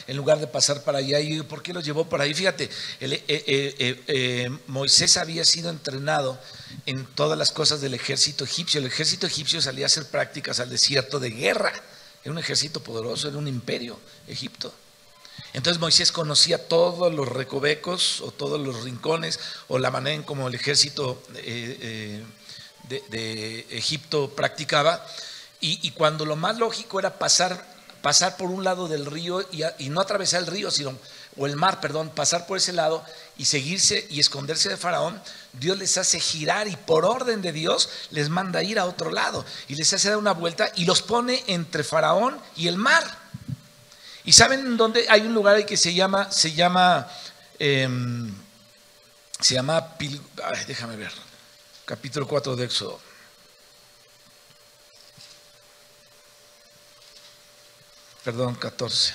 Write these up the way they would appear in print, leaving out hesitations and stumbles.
en lugar de pasar para allá. Y ¿por qué los llevó por ahí? Fíjate, Moisés había sido entrenado en todas las cosas del ejército egipcio. El ejército egipcio salía a hacer prácticas al desierto de guerra. Era un ejército poderoso, era un imperio, Egipto. Entonces Moisés conocía todos los recovecos o todos los rincones o la manera en cómo el ejército de Egipto practicaba. Y cuando lo más lógico era pasar por un lado del río y no atravesar el río, o el mar, perdón, pasar por ese lado y seguirse y esconderse de Faraón, Dios les hace girar y por orden de Dios les manda ir a otro lado y les hace dar una vuelta y los pone entre Faraón y el mar. ¿Y saben dónde? Hay un lugar ahí que se llama déjame ver, capítulo 4 de Éxodo. Perdón, 14.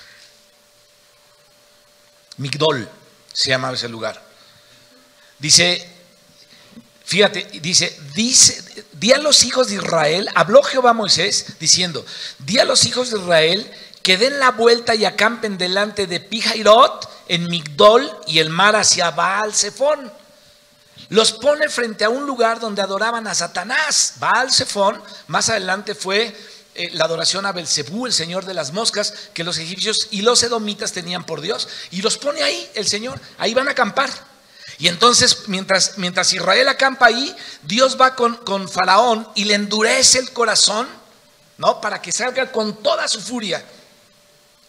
Migdol se llama ese lugar. Dice, fíjate, dice, di a los hijos de Israel, habló Jehová a Moisés diciendo, di a los hijos de Israel que den la vuelta y acampen delante de Pi-Hahirot en Migdol y el mar hacia Baal-Zephón. Los pone frente a un lugar donde adoraban a Satanás. Baal-Zephón, más adelante fue la adoración a Belcebú, el señor de las moscas, que los egipcios y los edomitas tenían por Dios. Y los pone ahí el Señor, ahí van a acampar. Y entonces, mientras Israel acampa ahí, Dios va con Faraón y le endurece el corazón, ¿no? Para que salga con toda su furia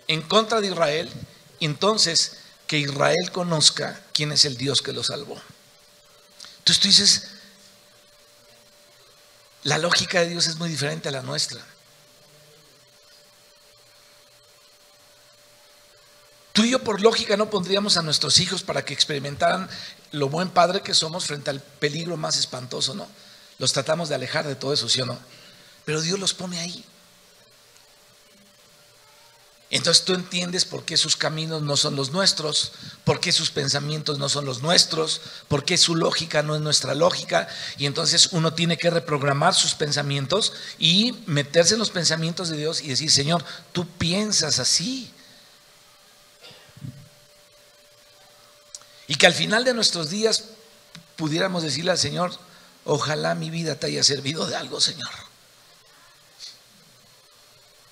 en contra de Israel. Y entonces, que Israel conozca quién es el Dios que lo salvó. Entonces tú dices, la lógica de Dios es muy diferente a la nuestra. Tú y yo por lógica no pondríamos a nuestros hijos para que experimentaran lo buen padre que somos frente al peligro más espantoso, ¿no? Los tratamos de alejar de todo eso, ¿sí o no? Pero Dios los pone ahí. Entonces tú entiendes por qué sus caminos no son los nuestros, por qué sus pensamientos no son los nuestros, por qué su lógica no es nuestra lógica. Y entonces uno tiene que reprogramar sus pensamientos y meterse en los pensamientos de Dios y decir, Señor, tú piensas así. Y que al final de nuestros días pudiéramos decirle al Señor, ojalá mi vida te haya servido de algo, Señor.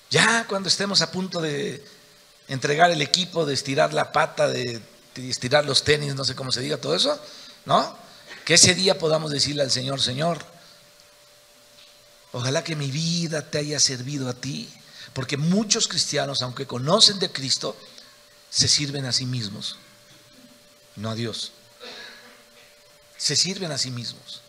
Ya cuando estemos a punto de entregar el equipo, de estirar la pata, de estirar los tenis, no sé cómo se diga todo eso, ¿no? Que ese día podamos decirle al Señor, Señor, ojalá que mi vida te haya servido a ti. Porque muchos cristianos, aunque conocen de Cristo, se sirven a sí mismos. No a Dios. Se sirven a sí mismos.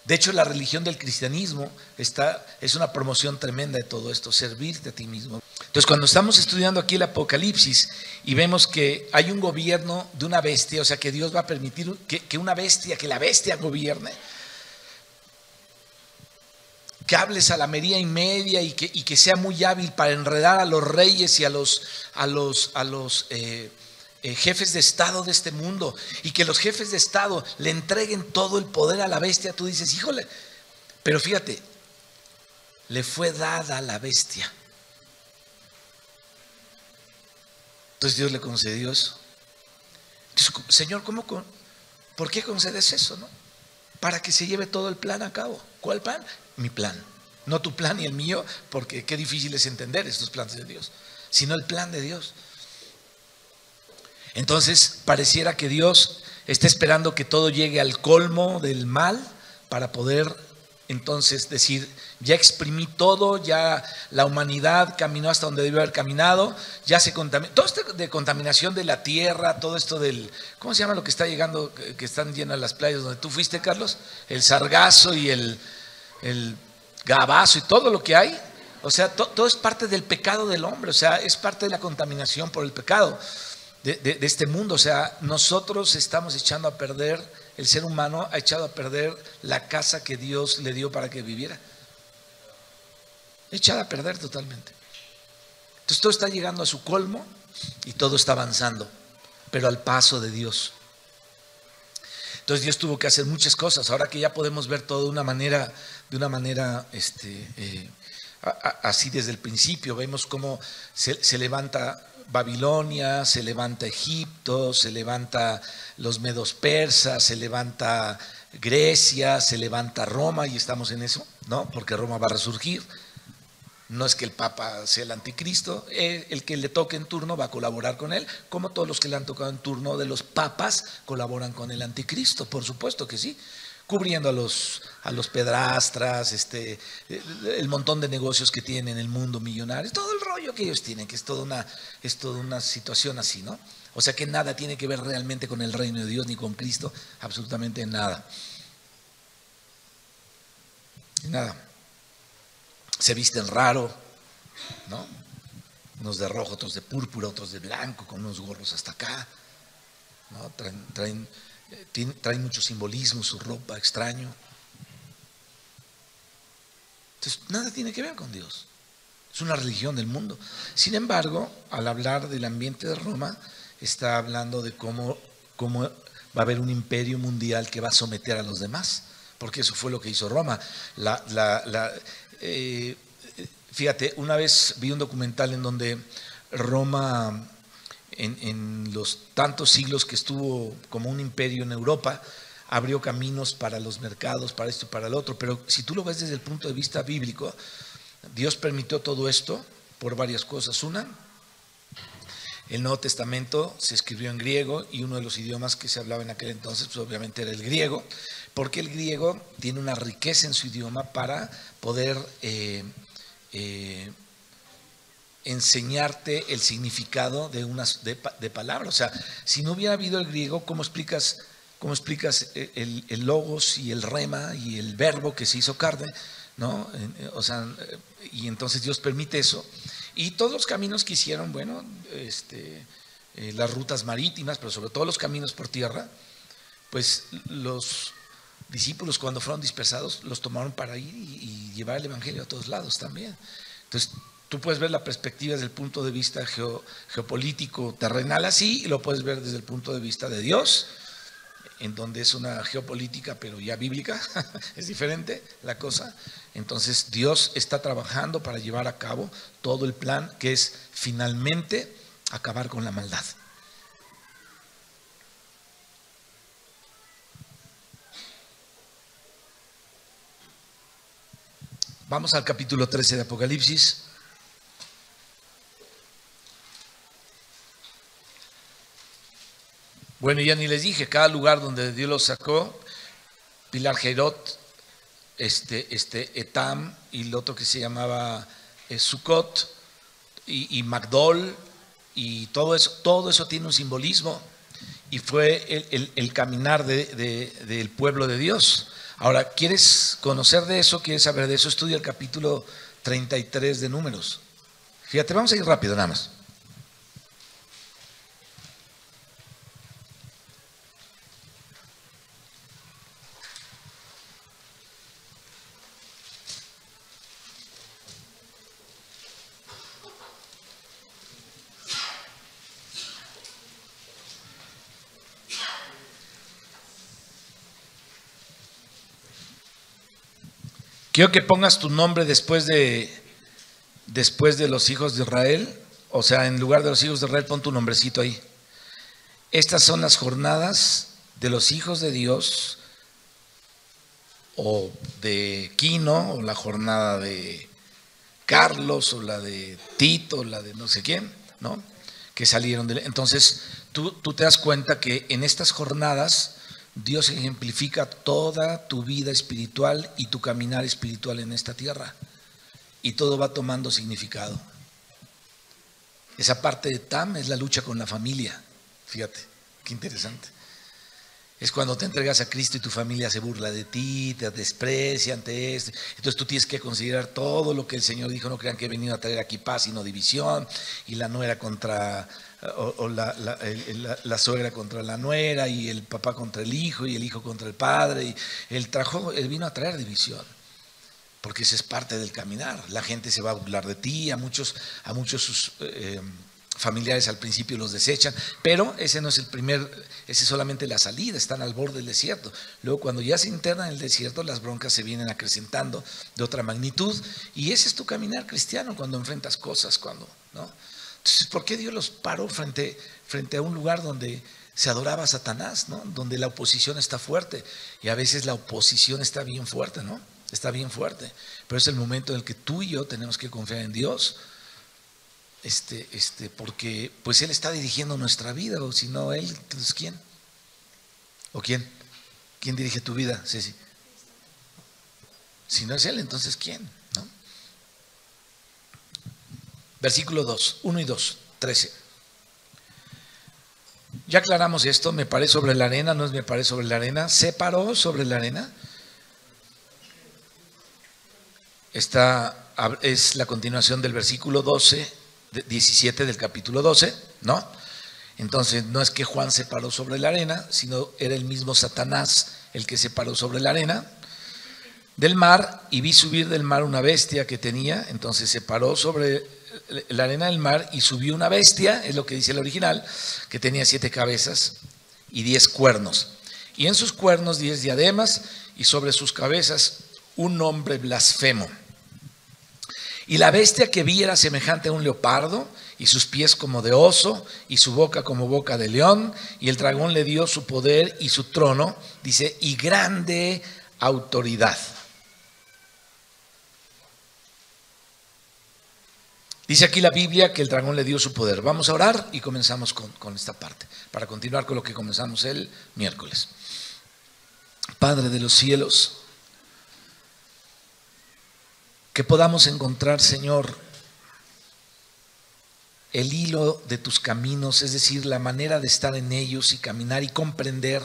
De hecho, la religión del cristianismo es una promoción tremenda de todo esto, servirte a ti mismo. Entonces, cuando estamos estudiando aquí el Apocalipsis y vemos que hay un gobierno de una bestia, o sea, que Dios va a permitir que la bestia gobierne, que hables a la media y media y que sea muy hábil para enredar a los reyes y a los jefes de estado de este mundo, y que los jefes de estado le entreguen todo el poder a la bestia. Tú dices, híjole, pero fíjate, le fue dada a la bestia. Entonces Dios le concedió eso. Entonces, Señor, ¿por qué concedes eso, no? Para que se lleve todo el plan a cabo. ¿Cuál plan? Mi plan. No tu plan y el mío, porque qué difícil es entender estos planes de Dios, sino el plan de Dios. Entonces pareciera que Dios está esperando que todo llegue al colmo del mal para poder entonces decir, ya exprimí todo, ya la humanidad caminó hasta donde debió haber caminado, ya se contaminó, todo esto de contaminación de la tierra, todo esto del, ¿cómo se llama lo que está llegando, que están llenas las playas donde tú fuiste, Carlos? El sargazo y el gabazo y todo lo que hay, o sea, todo es parte del pecado del hombre, o sea, es parte de la contaminación por el pecado de este mundo. O sea, nosotros estamos echando a perder, el ser humano ha echado a perder la casa que Dios le dio para que viviera, echada a perder totalmente. Entonces todo está llegando a su colmo y todo está avanzando, pero al paso de Dios. Entonces Dios tuvo que hacer muchas cosas. Ahora que ya podemos ver todo de una manera así desde el principio, vemos cómo se levanta Babilonia, se levanta Egipto, se levanta los medos persas, se levanta Grecia, se levanta Roma, y estamos en eso, ¿no? Porque Roma va a resurgir. No es que el Papa sea el anticristo, el que le toque en turno va a colaborar con él, como todos los que le han tocado en turno de los papas colaboran con el anticristo, por supuesto que sí, cubriendo a los pedrastras, el montón de negocios que tienen en el mundo, millonarios, todo el rollo que ellos tienen, que es toda una situación así, ¿no? O sea que nada tiene que ver realmente con el reino de Dios ni con Cristo, absolutamente nada. Nada. Se visten raro, ¿no? Unos de rojo, otros de púrpura, otros de blanco, con unos gorros hasta acá, ¿no? Traen mucho simbolismo, su ropa extraño. Entonces, nada tiene que ver con Dios. Es una religión del mundo. Sin embargo, al hablar del ambiente de Roma, está hablando de cómo va a haber un imperio mundial que va a someter a los demás, porque eso fue lo que hizo Roma. Fíjate, una vez vi un documental en donde Roma, en los tantos siglos que estuvo como un imperio en Europa, abrió caminos para los mercados, para esto y para el otro, pero si tú lo ves desde el punto de vista bíblico, Dios permitió todo esto por varias cosas. Una, el Nuevo Testamento se escribió en griego, y uno de los idiomas que se hablaba en aquel entonces pues obviamente era el griego, porque el griego tiene una riqueza en su idioma para poder enseñarte el significado de palabras. O sea, si no hubiera habido el griego, ¿cómo explicas el logos y el rema y el verbo que se hizo carne, ¿no? O sea, y entonces Dios permite eso. Y todos los caminos que hicieron, bueno, las rutas marítimas, pero sobre todo los caminos por tierra, pues los discípulos, cuando fueron dispersados, los tomaron para ir y llevar el evangelio a todos lados también. Entonces, tú puedes ver la perspectiva desde el punto de vista geopolítico terrenal así, y lo puedes ver desde el punto de vista de Dios, en donde es una geopolítica pero ya bíblica, es diferente la cosa. Entonces Dios está trabajando para llevar a cabo todo el plan, que es finalmente acabar con la maldad. Vamos al capítulo 13 de Apocalipsis. Bueno, ya ni les dije, cada lugar donde Dios los sacó, Pilar Jerot, Etam, y el otro que se llamaba Sucot, y Magdol, y todo eso tiene un simbolismo, y fue el caminar del pueblo de Dios. Ahora, ¿quieres conocer de eso? ¿Quieres saber de eso? Estudia el capítulo 33 de Números. Fíjate, vamos a ir rápido nada más. Quiero que pongas tu nombre después de los hijos de Israel. O sea, en lugar de los hijos de Israel, pon tu nombrecito ahí. Estas son las jornadas de los hijos de Dios, o de Quino, o la jornada de Carlos, o la de Tito, o la de no sé quién, ¿no? Que salieron de... Entonces, tú te das cuenta que en estas jornadas Dios ejemplifica toda tu vida espiritual y tu caminar espiritual en esta tierra, y todo va tomando significado. Esa parte de Tam es la lucha con la familia. Fíjate, qué interesante. Es cuando te entregas a Cristo y tu familia se burla de ti, te desprecia ante esto. Entonces tú tienes que considerar todo lo que el Señor dijo. No crean que he venido a traer aquí paz sino división, y la nuera contra... o la suegra contra la nuera, y el papá contra el hijo, y el hijo contra el padre, y él vino a traer división, porque esa es parte del caminar. La gente se va a burlar de ti, a muchos sus familiares al principio los desechan, pero ese no es ese es solamente la salida. Están al borde del desierto. Luego, cuando ya se internan en el desierto, las broncas se vienen acrecentando de otra magnitud, y ese es tu caminar cristiano cuando enfrentas cosas, ¿no? Entonces, ¿por qué Dios los paró frente a un lugar donde se adoraba a Satanás, ¿no? Donde la oposición está fuerte, y a veces la oposición está bien fuerte, ¿no? Está bien fuerte, pero es el momento en el que tú y yo tenemos que confiar en Dios, porque pues Él está dirigiendo nuestra vida, o si no Él, entonces ¿quién? ¿O quién? ¿Quién dirige tu vida, Ceci? Si no es Él, entonces ¿quién? ¿No? Versículo 2, 1 y 2, 13. Ya aclaramos esto, me paré sobre la arena, no es me paré sobre la arena, se paró sobre la arena. Esta es la continuación del versículo 17 del capítulo 12, ¿no? Entonces no es que Juan se paró sobre la arena, sino era el mismo Satanás el que se paró sobre la arena del mar, y vi subir del mar una bestia que tenía. Entonces se paró sobre la arena del mar y subió una bestia, es lo que dice el original, que tenía 7 cabezas y 10 cuernos, y en sus cuernos 10 diademas, y sobre sus cabezas un nombre blasfemo. Y la bestia que vi era semejante a un leopardo, y sus pies como de oso, y su boca como boca de león, y el dragón le dio su poder y su trono, dice, y grande autoridad. Dice aquí la Biblia que el dragón le dio su poder. Vamos a orar y comenzamos con esta parte, para continuar con lo que comenzamos el miércoles. Padre de los cielos, que podamos encontrar, Señor, el hilo de tus caminos, es decir, la manera de estar en ellos y caminar y comprender.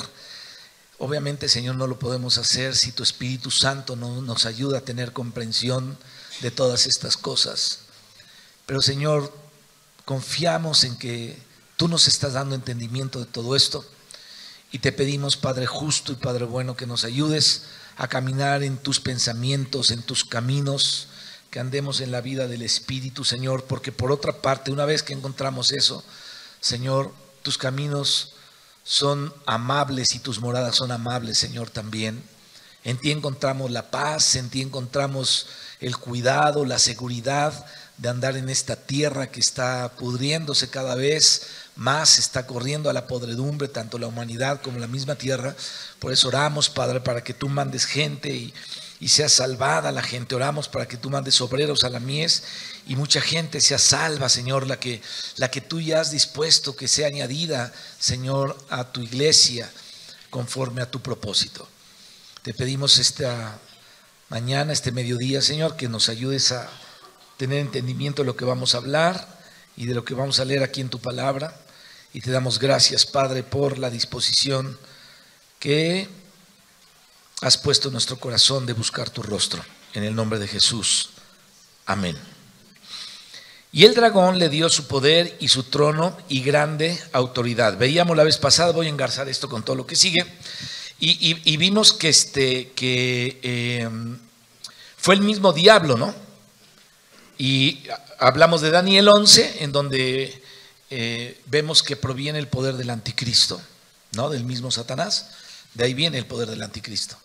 Obviamente, Señor, no lo podemos hacer si tu Espíritu Santo no nos ayuda a tener comprensión de todas estas cosas. Pero, Señor, confiamos en que tú nos estás dando entendimiento de todo esto, y te pedimos, Padre justo y Padre bueno, que nos ayudes a caminar en tus pensamientos, en tus caminos, que andemos en la vida del Espíritu, Señor, porque por otra parte, una vez que encontramos eso, Señor, tus caminos son amables y tus moradas son amables, Señor, también. En ti encontramos la paz, en ti encontramos el cuidado, la seguridad de andar en esta tierra que está pudriéndose cada vez más, está corriendo a la podredumbre, tanto la humanidad como la misma tierra. Por eso oramos, Padre, para que tú mandes gente y sea salvada la gente. Oramos para que tú mandes obreros a la mies y mucha gente sea salva, Señor, la que tú ya has dispuesto que sea añadida, Señor, a tu iglesia conforme a tu propósito. Te pedimos esta mañana, este mediodía, Señor, que nos ayudes a tener entendimiento de lo que vamos a hablar y de lo que vamos a leer aquí en tu palabra. Y te damos gracias, Padre, por la disposición que has puesto en nuestro corazón de buscar tu rostro. En el nombre de Jesús. Amén. Y el dragón le dio su poder y su trono y grande autoridad. Veíamos la vez pasada, voy a engarzar esto con todo lo que sigue, y vimos que fue el mismo diablo, ¿no? Y hablamos de Daniel 11, en donde vemos que proviene el poder del anticristo, ¿no? Del mismo Satanás. De ahí viene el poder del anticristo.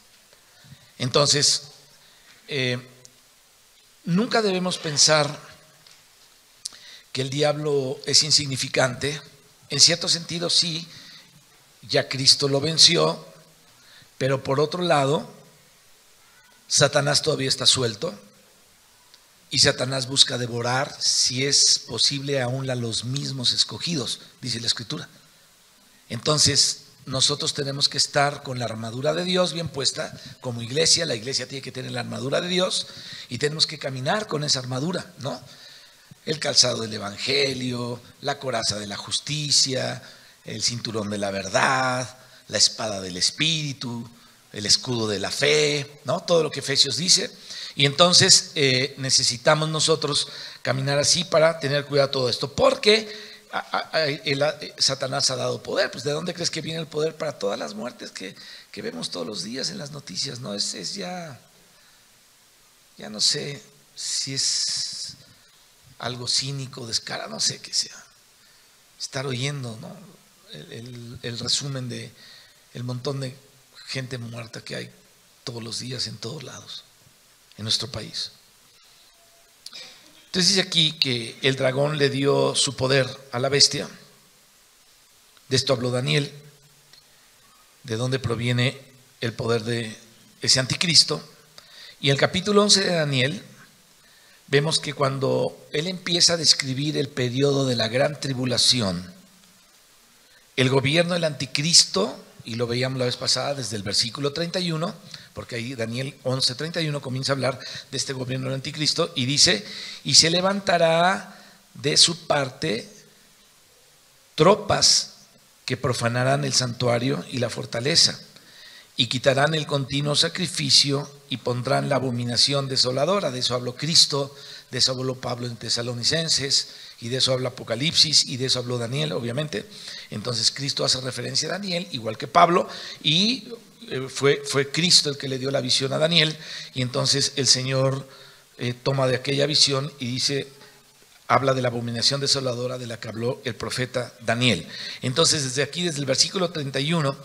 Entonces, nunca debemos pensar que el diablo es insignificante. En cierto sentido sí, ya Cristo lo venció, pero por otro lado, Satanás todavía está suelto, y Satanás busca devorar, si es posible, aún a los mismos escogidos, dice la Escritura. Entonces, nosotros tenemos que estar con la armadura de Dios bien puesta. Como iglesia, la iglesia tiene que tener la armadura de Dios, y tenemos que caminar con esa armadura, ¿no? El calzado del evangelio, la coraza de la justicia, el cinturón de la verdad, la espada del espíritu, el escudo de la fe, ¿no? Todo lo que Efesios dice. Y entonces necesitamos nosotros caminar así para tener cuidado de todo esto, porque Satanás ha dado poder. Pues ¿de dónde crees que viene el poder para todas las muertes que vemos todos los días en las noticias? No es ya no sé si es algo cínico, descarado, no sé qué sea. Estar oyendo, ¿no? el resumen de el montón de gente muerta que hay todos los días en todos lados en nuestro país. Entonces dice aquí que el dragón le dio su poder a la bestia. De esto habló Daniel, de dónde proviene el poder de ese anticristo. Y en el capítulo 11 de Daniel vemos que cuando él empieza a describir el periodo de la gran tribulación, el gobierno del anticristo, y lo veíamos la vez pasada desde el versículo 31, porque ahí Daniel 11:31 comienza a hablar de este gobierno del anticristo y dice: y se levantará de su parte tropas que profanarán el santuario y la fortaleza, y quitarán el continuo sacrificio y pondrán la abominación desoladora. De eso habló Cristo, de eso habló Pablo en Tesalonicenses, y de eso habla Apocalipsis, y de eso habló Daniel, obviamente. Entonces Cristo hace referencia a Daniel, igual que Pablo, y fue Cristo el que le dio la visión a Daniel, y entonces el Señor toma de aquella visión y dice, habla de la abominación desoladora de la que habló el profeta Daniel. Entonces desde aquí, desde el versículo 31,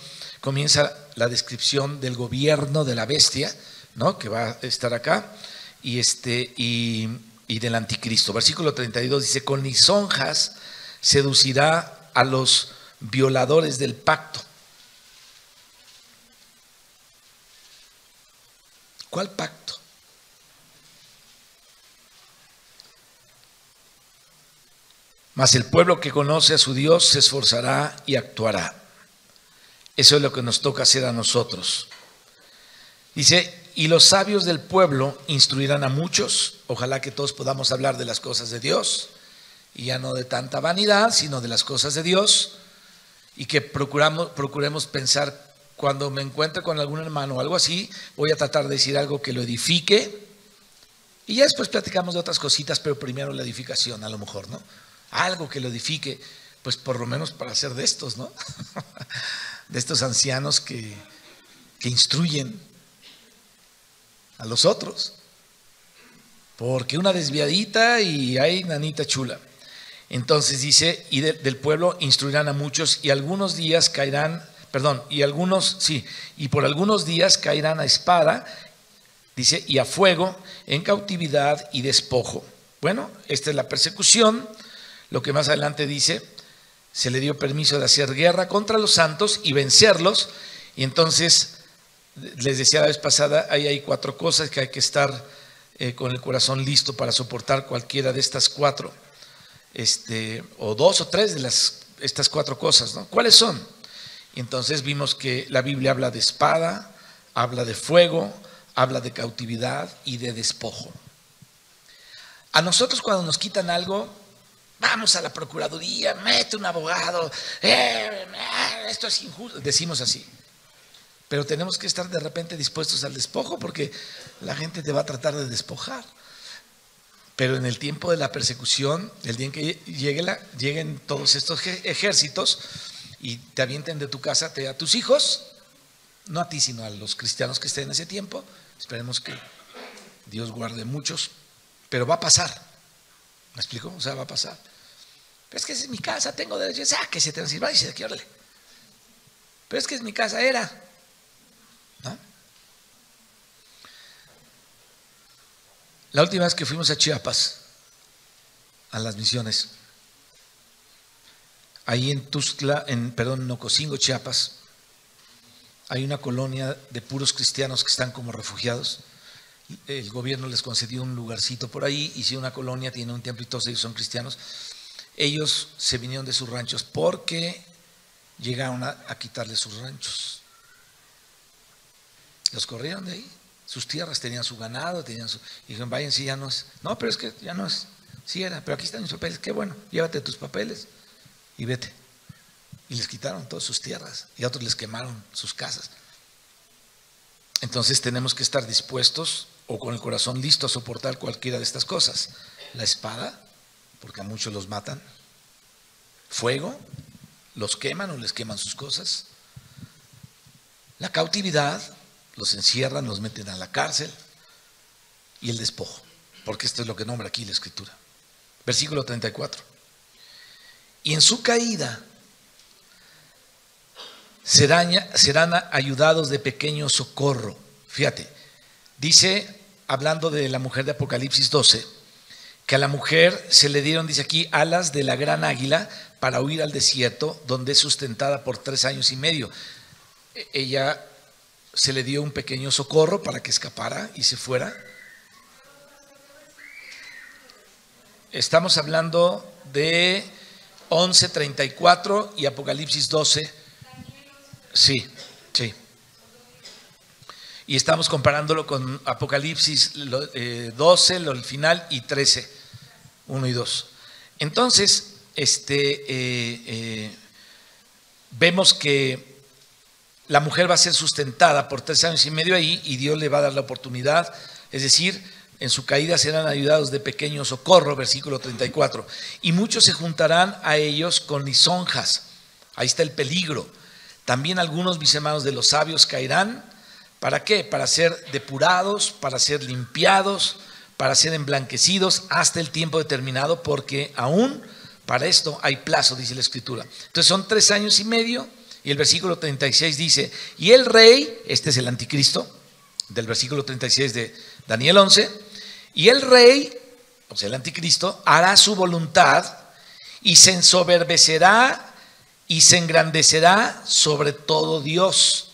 comienza la descripción del gobierno de la bestia, ¿no?, que va a estar acá, y del anticristo. Versículo 32 dice: con lisonjas seducirá a los violadores del pacto. ¿Cuál pacto? Mas el pueblo que conoce a su Dios se esforzará y actuará. Eso es lo que nos toca hacer a nosotros. Dice: y los sabios del pueblo instruirán a muchos. Ojalá que todos podamos hablar de las cosas de Dios, y ya no de tanta vanidad, sino de las cosas de Dios, y que procuremos pensar, cuando me encuentre con algún hermano o algo así, voy a tratar de decir algo que lo edifique, y ya después platicamos de otras cositas, pero primero la edificación, a lo mejor, ¿no? Algo que lo edifique, pues por lo menos para ser de estos, ¿no? De estos ancianos que instruyen a los otros, porque una desviadita y hay nanita chula. Entonces dice: y del pueblo instruirán a muchos, y algunos días caerán, y por algunos días caerán a espada, dice, y a fuego, en cautividad y despojo. Bueno, esta es la persecución. Lo que más adelante dice: se le dio permiso de hacer guerra contra los santos y vencerlos. Y entonces les decía la vez pasada, ahí hay 4 cosas que hay que estar con el corazón listo para soportar cualquiera de estas 4, o 2 o 3 de estas 4 cosas, ¿no? ¿Cuáles son? Y entonces vimos que la Biblia habla de espada, habla de fuego, habla de cautividad y de despojo. A nosotros, cuando nos quitan algo, vamos a la procuraduría, mete un abogado, esto es injusto, decimos así. Pero tenemos que estar de repente dispuestos al despojo, porque la gente te va a tratar de despojar. Pero en el tiempo de la persecución, el día en que lleguen todos estos ejércitos y te avienten de tu casa, a tus hijos, no a ti, sino a los cristianos que estén en ese tiempo, esperemos que Dios guarde muchos, pero va a pasar. ¿Me explico? O sea, va a pasar. Pero es que es mi casa, tengo derecho, que se transirva y se aquí, órale. Pero es que es mi casa, era. ¿No? La última vez que fuimos a Chiapas, a las misiones, ahí en Ocosingo, Chiapas, hay una colonia de puros cristianos que están como refugiados. El gobierno les concedió un lugarcito por ahí, hicieron una colonia, tiene un templo y todos ellos son cristianos. Ellos se vinieron de sus ranchos porque llegaron a quitarles sus ranchos. Los corrieron de ahí, sus tierras, tenían su ganado, y dijeron: váyanse, ya no es. No, pero es que ya no es. Sí era, pero aquí están mis papeles. Qué bueno, llévate tus papeles y vete. Y les quitaron todas sus tierras, y a otros les quemaron sus casas. Entonces tenemos que estar dispuestos o con el corazón listo a soportar cualquiera de estas cosas. La espada, porque a muchos los matan. Fuego, los queman o les queman sus cosas. La cautividad, los encierran, los meten a la cárcel. Y el despojo, porque esto es lo que nombra aquí la Escritura. Versículo 34. Y en su caída serán ayudados de pequeño socorro. Fíjate, dice, hablando de la mujer de Apocalipsis 12, que a la mujer se le dieron, dice aquí, alas de la gran águila para huir al desierto, donde es sustentada por 3 años y medio. Ella se le dio un pequeño socorro para que escapara y se fuera. Estamos hablando de 11:34 y Apocalipsis 12. Sí, sí. Y estamos comparándolo con Apocalipsis 12, el final, y 13, 1 y 2. Entonces, vemos que la mujer va a ser sustentada por 3 años y medio ahí, y Dios le va a dar la oportunidad, es decir, en su caída serán ayudados de pequeño socorro, versículo 34. Y muchos se juntarán a ellos con lisonjas. Ahí está el peligro. También algunos, mis hermanos, de los sabios caerán. ¿Para qué? Para ser depurados, para ser limpiados, para ser emblanquecidos hasta el tiempo determinado, porque aún para esto hay plazo, dice la Escritura. Entonces son 3 años y medio, y el versículo 36 dice, y el rey, este es el anticristo, del versículo 36 de Daniel 11, y el rey, o sea el anticristo, hará su voluntad y se ensoberbecerá y se engrandecerá sobre todo Dios.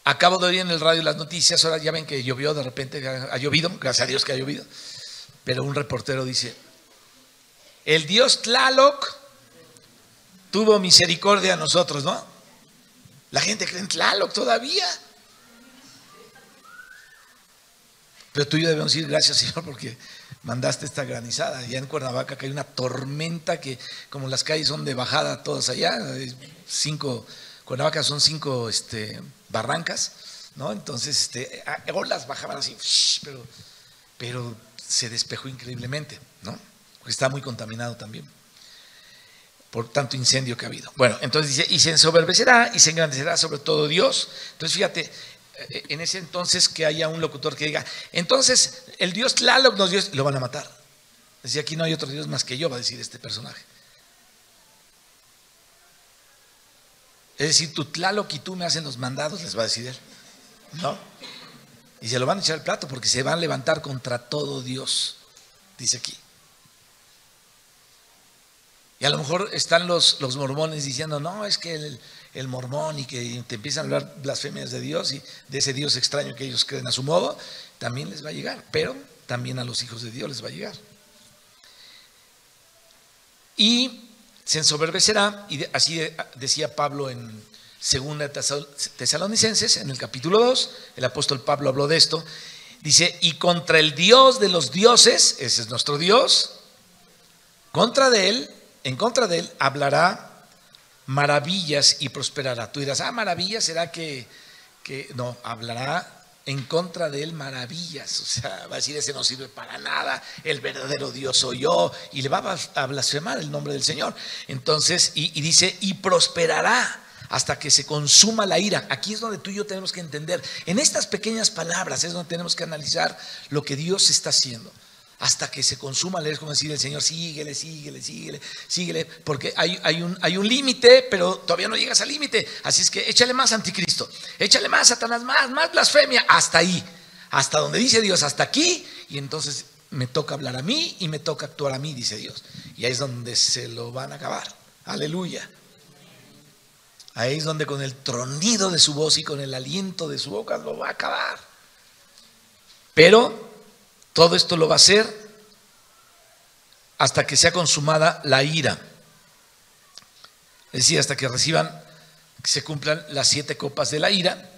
Acabo de oír en el radio las noticias, ahora ya ven que llovió de repente, ha llovido, gracias a Dios que ha llovido, pero un reportero dice, el Dios Tlaloc tuvo misericordia a nosotros, ¿no? La gente cree en Tlaloc todavía. Pero tú y yo debemos decir gracias, Señor, porque mandaste esta granizada. Ya en Cuernavaca que hay una tormenta que, como las calles son de bajada todas allá, Cuernavaca son 5 barrancas, ¿no? Entonces olas bajaban así, pero se despejó increíblemente, ¿no? Porque está muy contaminado también por tanto incendio que ha habido. Bueno, entonces dice, y se ensoberbecerá y se engrandecerá sobre todo Dios. Entonces fíjate, en ese entonces que haya un locutor que diga, entonces el Dios Tlaloc nos dio, lo van a matar. Decía, aquí no hay otro Dios más que yo, va a decir este personaje. Es decir, tu Tlaloc y tú me hacen los mandados, les va a decir él, ¿no? Y se lo van a echar al plato porque se van a levantar contra todo Dios, dice aquí. Y a lo mejor están los mormones diciendo, no, es que el mormón, y que te empiezan a hablar blasfemias de Dios y de ese Dios extraño que ellos creen a su modo, también les va a llegar, pero también a los hijos de Dios les va a llegar. Y se ensoberbecerá, y así decía Pablo en 2 Tesalonicenses, en el capítulo 2, el apóstol Pablo habló de esto, dice, y contra el Dios de los dioses, ese es nuestro Dios, en contra de él hablará maravillas y prosperará. Tú dirás, maravillas, ¿será que no? Hablará en contra de él maravillas, o sea, va a decir, ese no sirve para nada, el verdadero Dios soy yo, y le va a blasfemar el nombre del Señor. Entonces, y dice, y prosperará hasta que se consuma la ira. Aquí es donde tú y yo tenemos que entender, en estas pequeñas palabras es donde tenemos que analizar lo que Dios está haciendo. Hasta que se consuma, es como decir el Señor, síguele, porque hay un límite, pero todavía no llegas al límite. Así es que échale más anticristo, échale más Satanás, más blasfemia, hasta ahí, hasta donde dice Dios, hasta aquí, y entonces me toca hablar a mí y me toca actuar a mí, dice Dios. Y ahí es donde se lo van a acabar. Aleluya. Ahí es donde con el tronido de su voz y con el aliento de su boca lo va a acabar. Pero todo esto lo va a hacer hasta que sea consumada la ira. Es decir, hasta que se cumplan las 7 copas de la ira,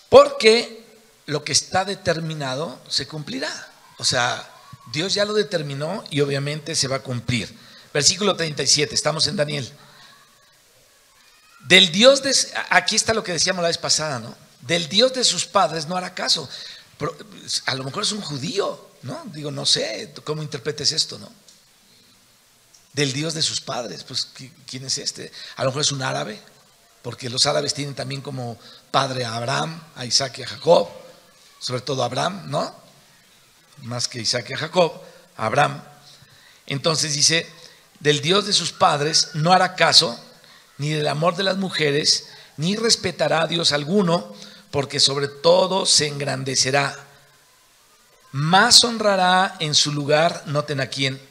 porque lo que está determinado se cumplirá. O sea, Dios ya lo determinó y obviamente se va a cumplir. Versículo 37, estamos en Daniel. Aquí está lo que decíamos la vez pasada, ¿no? Del Dios de sus padres no hará caso. A lo mejor es un judío, ¿no? Digo, no sé cómo interpretes esto, ¿no? Del Dios de sus padres, pues ¿quién es este? A lo mejor es un árabe, porque los árabes tienen también como padre a Abraham, a Isaac y a Jacob, sobre todo a Abraham, ¿no? Más que Isaac y a Jacob, a Abraham. Entonces dice, del Dios de sus padres no hará caso, ni del amor de las mujeres, ni respetará a Dios alguno, porque sobre todo se engrandecerá. Más honrará en su lugar, noten a quién,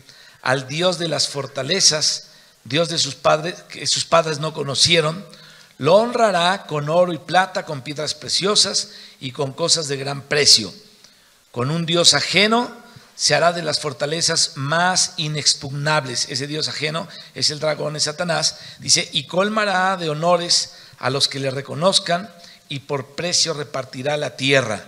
al Dios de las fortalezas, Dios de sus padres, que sus padres no conocieron. Lo honrará con oro y plata, con piedras preciosas y con cosas de gran precio. Con un Dios ajeno se hará de las fortalezas más inexpugnables. Ese Dios ajeno es el dragón, es Satanás. Dice, y colmará de honores a los que le reconozcan, y por precio repartirá la tierra.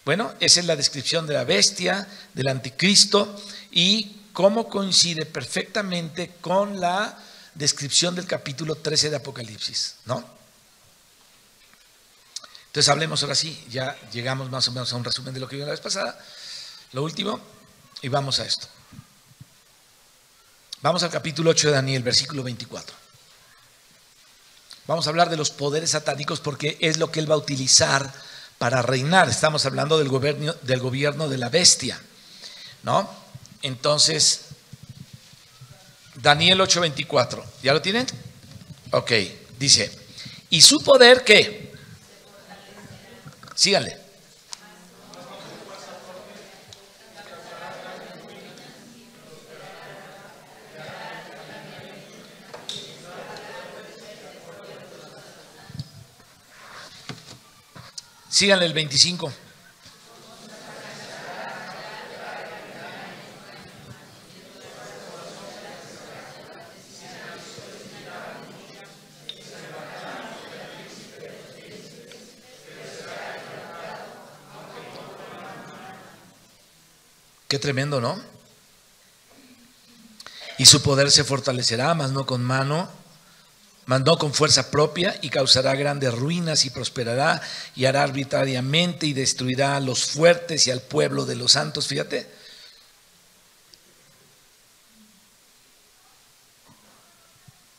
Bueno, esa es la descripción de la bestia, del anticristo, y cómo coincide perfectamente con la descripción del capítulo 13 de Apocalipsis, ¿no? Entonces hablemos ahora sí, ya llegamos más o menos a un resumen de lo que vimos la vez pasada. Lo último, y vamos a esto. Vamos al capítulo 8 de Daniel, versículo 24. Vamos a hablar de los poderes satánicos porque es lo que él va a utilizar para reinar. Estamos hablando del gobierno de la bestia, ¿no? Entonces, Daniel 8:24, ¿ya lo tienen? Ok, dice, ¿y su poder qué? Síganle. Síganle el 25. Qué tremendo, ¿no? Y su poder se fortalecerá, mas no con fuerza propia, y causará grandes ruinas y prosperará y hará arbitrariamente y destruirá a los fuertes y al pueblo de los santos. Fíjate.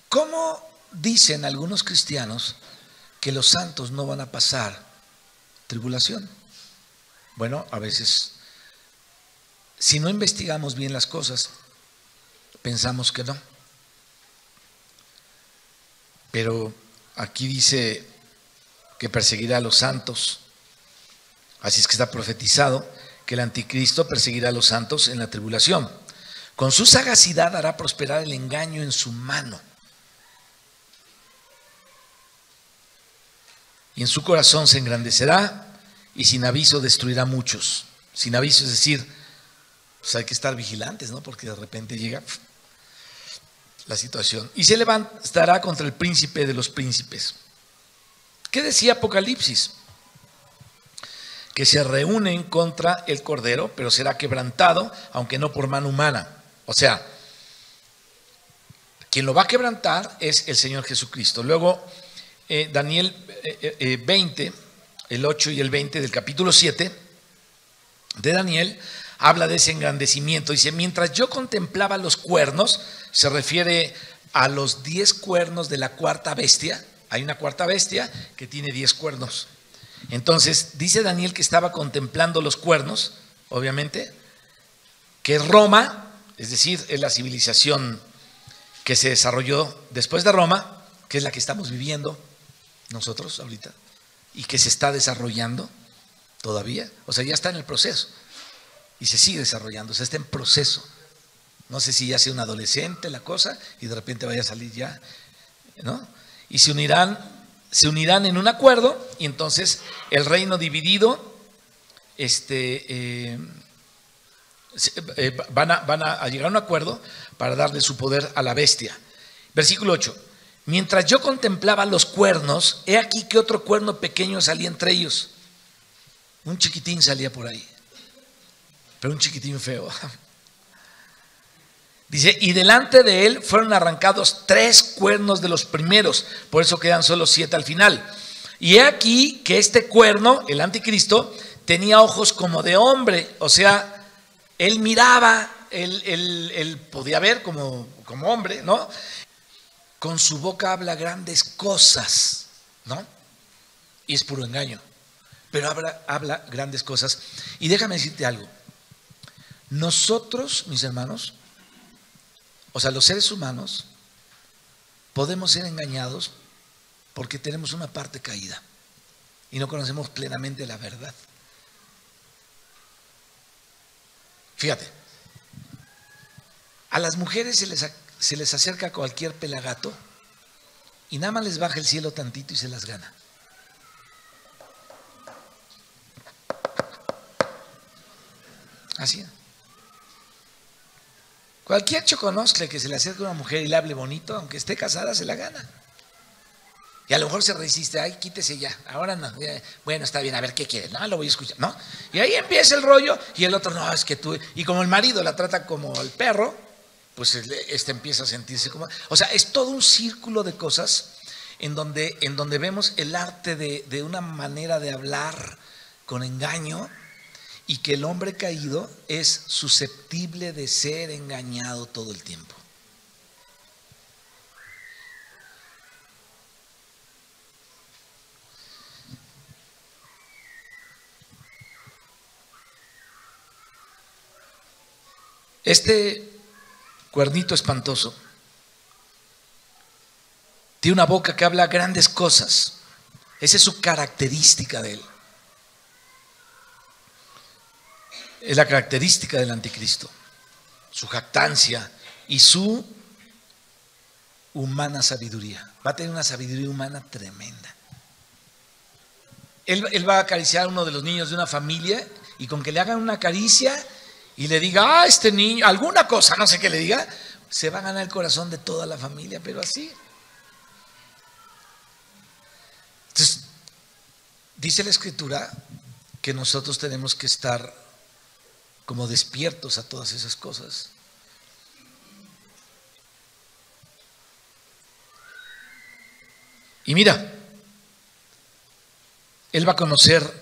¿Cómo dicen algunos cristianos que los santos no van a pasar tribulación? Bueno, a veces, si no investigamos bien las cosas, pensamos que no. Pero aquí dice que perseguirá a los santos. Así es que está profetizado que el anticristo perseguirá a los santos en la tribulación. Con su sagacidad hará prosperar el engaño en su mano. Y en su corazón se engrandecerá y sin aviso destruirá a muchos. Sin aviso, es decir, pues hay que estar vigilantes, ¿no? Porque de repente llega la situación. Y se levantará contra el príncipe de los príncipes. ¿Qué decía Apocalipsis? Que se reúnen contra el Cordero, pero será quebrantado, aunque no por mano humana. O sea, quien lo va a quebrantar es el Señor Jesucristo. Luego, Daniel 20, el 8 y el 20 del capítulo 7 de Daniel, habla de ese engrandecimiento. Dice, mientras yo contemplaba los cuernos, se refiere a los 10 cuernos de la cuarta bestia. Hay una cuarta bestia que tiene 10 cuernos. Entonces, dice Daniel que estaba contemplando los cuernos, obviamente, que Roma, es decir, es la civilización que se desarrolló después de Roma, que es la que estamos viviendo nosotros ahorita, y que se está desarrollando todavía. O sea, ya está en el proceso. Y se sigue desarrollando, o sea, está en proceso. No sé si ya sea un adolescente la cosa y de repente vaya a salir ya, ¿no? Y se unirán en un acuerdo, y entonces el reino dividido van a llegar a un acuerdo para darle su poder a la bestia. Versículo 8. Mientras yo contemplaba los cuernos, he aquí que otro cuerno pequeño salía entre ellos. Un chiquitín salía por ahí, pero un chiquitín feo. Dice, y delante de él fueron arrancados 3 cuernos de los primeros, por eso quedan solo 7 al final. Y he aquí que este cuerno, el anticristo, tenía ojos como de hombre, o sea, él miraba, él podía ver como hombre, ¿no? Con su boca habla grandes cosas, ¿no? Y es puro engaño, pero habla grandes cosas. Y déjame decirte algo, nosotros, mis hermanos, o sea, los seres humanos, podemos ser engañados porque tenemos una parte caída. y no conocemos plenamente la verdad. Fíjate, a las mujeres se les acerca cualquier pelagato y nada más les baja el cielo tantito y se las gana. Así. Cualquier choconoscle que se le acerque a una mujer y le hable bonito, aunque esté casada, se la gana. Y a lo mejor se resiste, ay, quítese ya, ahora no, bueno, está bien, a ver qué quiere, no, lo voy a escuchar, ¿no? Y ahí empieza el rollo, y el otro, no, es que tú, y como el marido la trata como el perro, pues empieza a sentirse como, o sea, es todo un círculo de cosas en donde vemos el arte de una manera de hablar con engaño, y que el hombre caído es susceptible de ser engañado todo el tiempo. Este cuernito espantoso tiene una boca que habla grandes cosas. Esa es su característica de él. Es la característica del anticristo, su jactancia y su humana sabiduría. Va a tener una sabiduría humana tremenda. Él va a acariciar a uno de los niños de una familia y con que le hagan una caricia y le diga, este niño, alguna cosa, no sé qué le diga, se va a ganar el corazón de toda la familia, pero así. Entonces, dice la Escritura que nosotros tenemos que estar como despiertos a todas esas cosas. Y mira, él va a conocer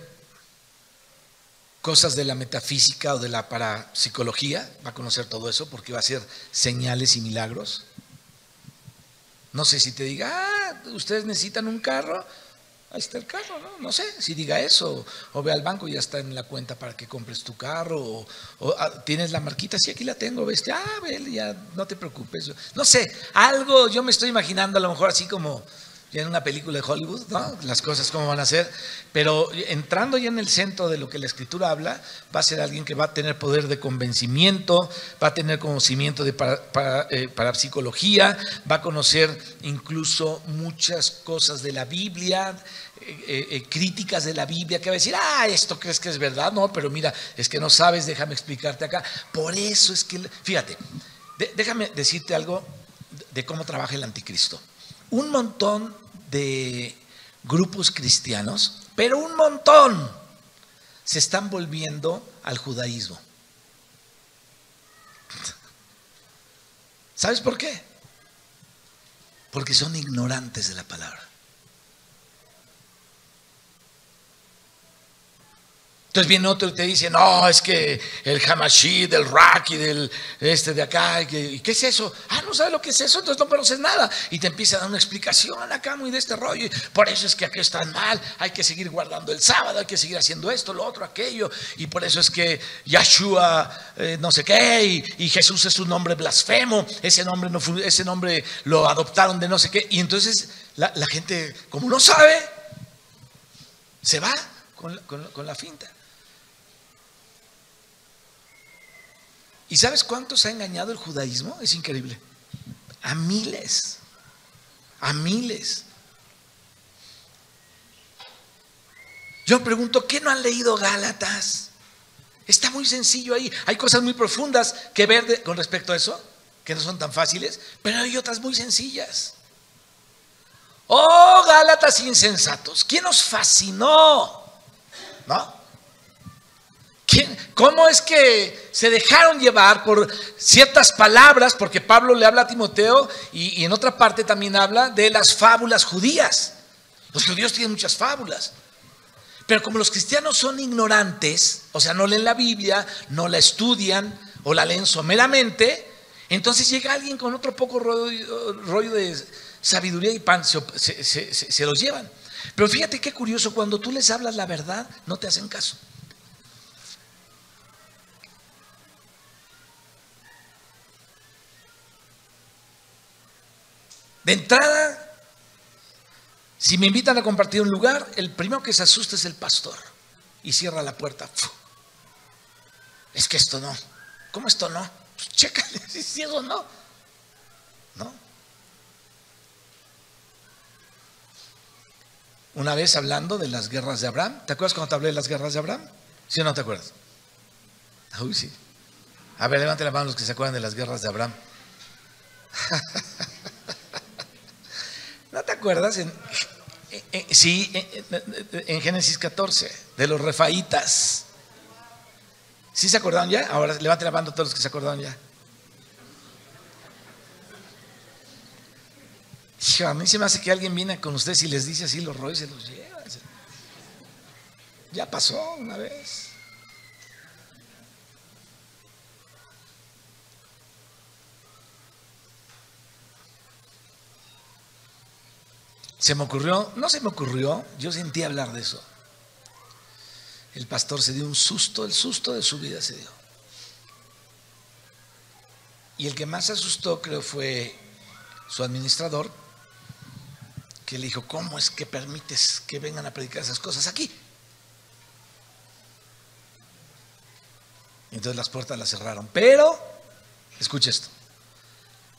cosas de la metafísica o de la parapsicología, va a conocer todo eso porque va a hacer señales y milagros. No sé si te diga, ustedes necesitan un carro, ahí está el carro, ¿no? No sé si diga eso, o ve al banco y ya está en la cuenta para que compres tu carro, o tienes la marquita, sí, aquí la tengo, ves, ve, ya no te preocupes. No sé, algo yo me estoy imaginando a lo mejor así como ya en una película de Hollywood, ¿no? Las cosas cómo van a ser, pero entrando ya en el centro de lo que la Escritura habla, va a ser alguien que va a tener poder de convencimiento, va a tener conocimiento de parapsicología, va a conocer incluso muchas cosas de la Biblia, críticas de la Biblia, que va a decir, esto crees que es verdad, no, pero mira, es que no sabes, déjame explicarte acá. Por eso es que, fíjate, déjame decirte algo de cómo trabaja el anticristo. Un montón de grupos cristianos, pero un montón, se están volviendo al judaísmo. ¿Sabes por qué? Porque son ignorantes de la palabra. Entonces viene otro y te dice, no, es que el Hamashid, del Rak y del de acá, ¿y qué es eso? No sabes lo que es eso, entonces no conoces nada. Y te empieza a dar una explicación acá muy de este rollo. Y por eso es que aquí están mal, hay que seguir guardando el sábado, hay que seguir haciendo esto, lo otro, aquello. Y por eso es que Yahshua, no sé qué, y Jesús es un nombre blasfemo, ese nombre lo adoptaron de no sé qué. Y entonces la gente, como no sabe, se va con la finta. ¿Y sabes cuántos ha engañado el judaísmo? Es increíble. A miles. A miles. Yo me pregunto, ¿qué no han leído Gálatas? Está muy sencillo ahí. Hay cosas muy profundas que ver con respecto a eso, que no son tan fáciles, pero hay otras muy sencillas. Oh, Gálatas insensatos, ¿quién os fascinó? ¿No? ¿Cómo es que se dejaron llevar por ciertas palabras? Porque Pablo le habla a Timoteo y en otra parte también habla de las fábulas judías. Los judíos tienen muchas fábulas, pero como los cristianos son ignorantes, o sea, no leen la Biblia, no la estudian o la leen someramente, entonces llega alguien con otro poco rollo de sabiduría y pan, se los llevan. Pero fíjate qué curioso, cuando tú les hablas la verdad, no te hacen caso. De entrada, Si me invitan a compartir un lugar, el primero que se asusta es el pastor y cierra la puerta. Es que esto no. ¿Cómo esto no? Pues chécale si es o no. ¿No? Una vez hablando de las guerras de Abraham, ¿te acuerdas cuando te hablé de las guerras de Abraham? ¿Sí o no te acuerdas? Uy, sí. A ver, levanten la mano los que se acuerdan de las guerras de Abraham. ¿No te acuerdas? En Génesis 14, de los refaítas. ¿Sí se acordaron ya? Ahora levanten la mano todos los que se acordaron ya. A mí se me hace que alguien viene con ustedes y les dice así los rollos y se los lleva. Ya pasó una vez. Se me ocurrió, no se me ocurrió, yo sentí hablar de eso. El pastor se dio un susto, el susto de su vida se dio. Y el que más se asustó creo fue su administrador, que le dijo, ¿cómo es que permites que vengan a predicar esas cosas aquí? Entonces las puertas las cerraron. Pero, escucha esto,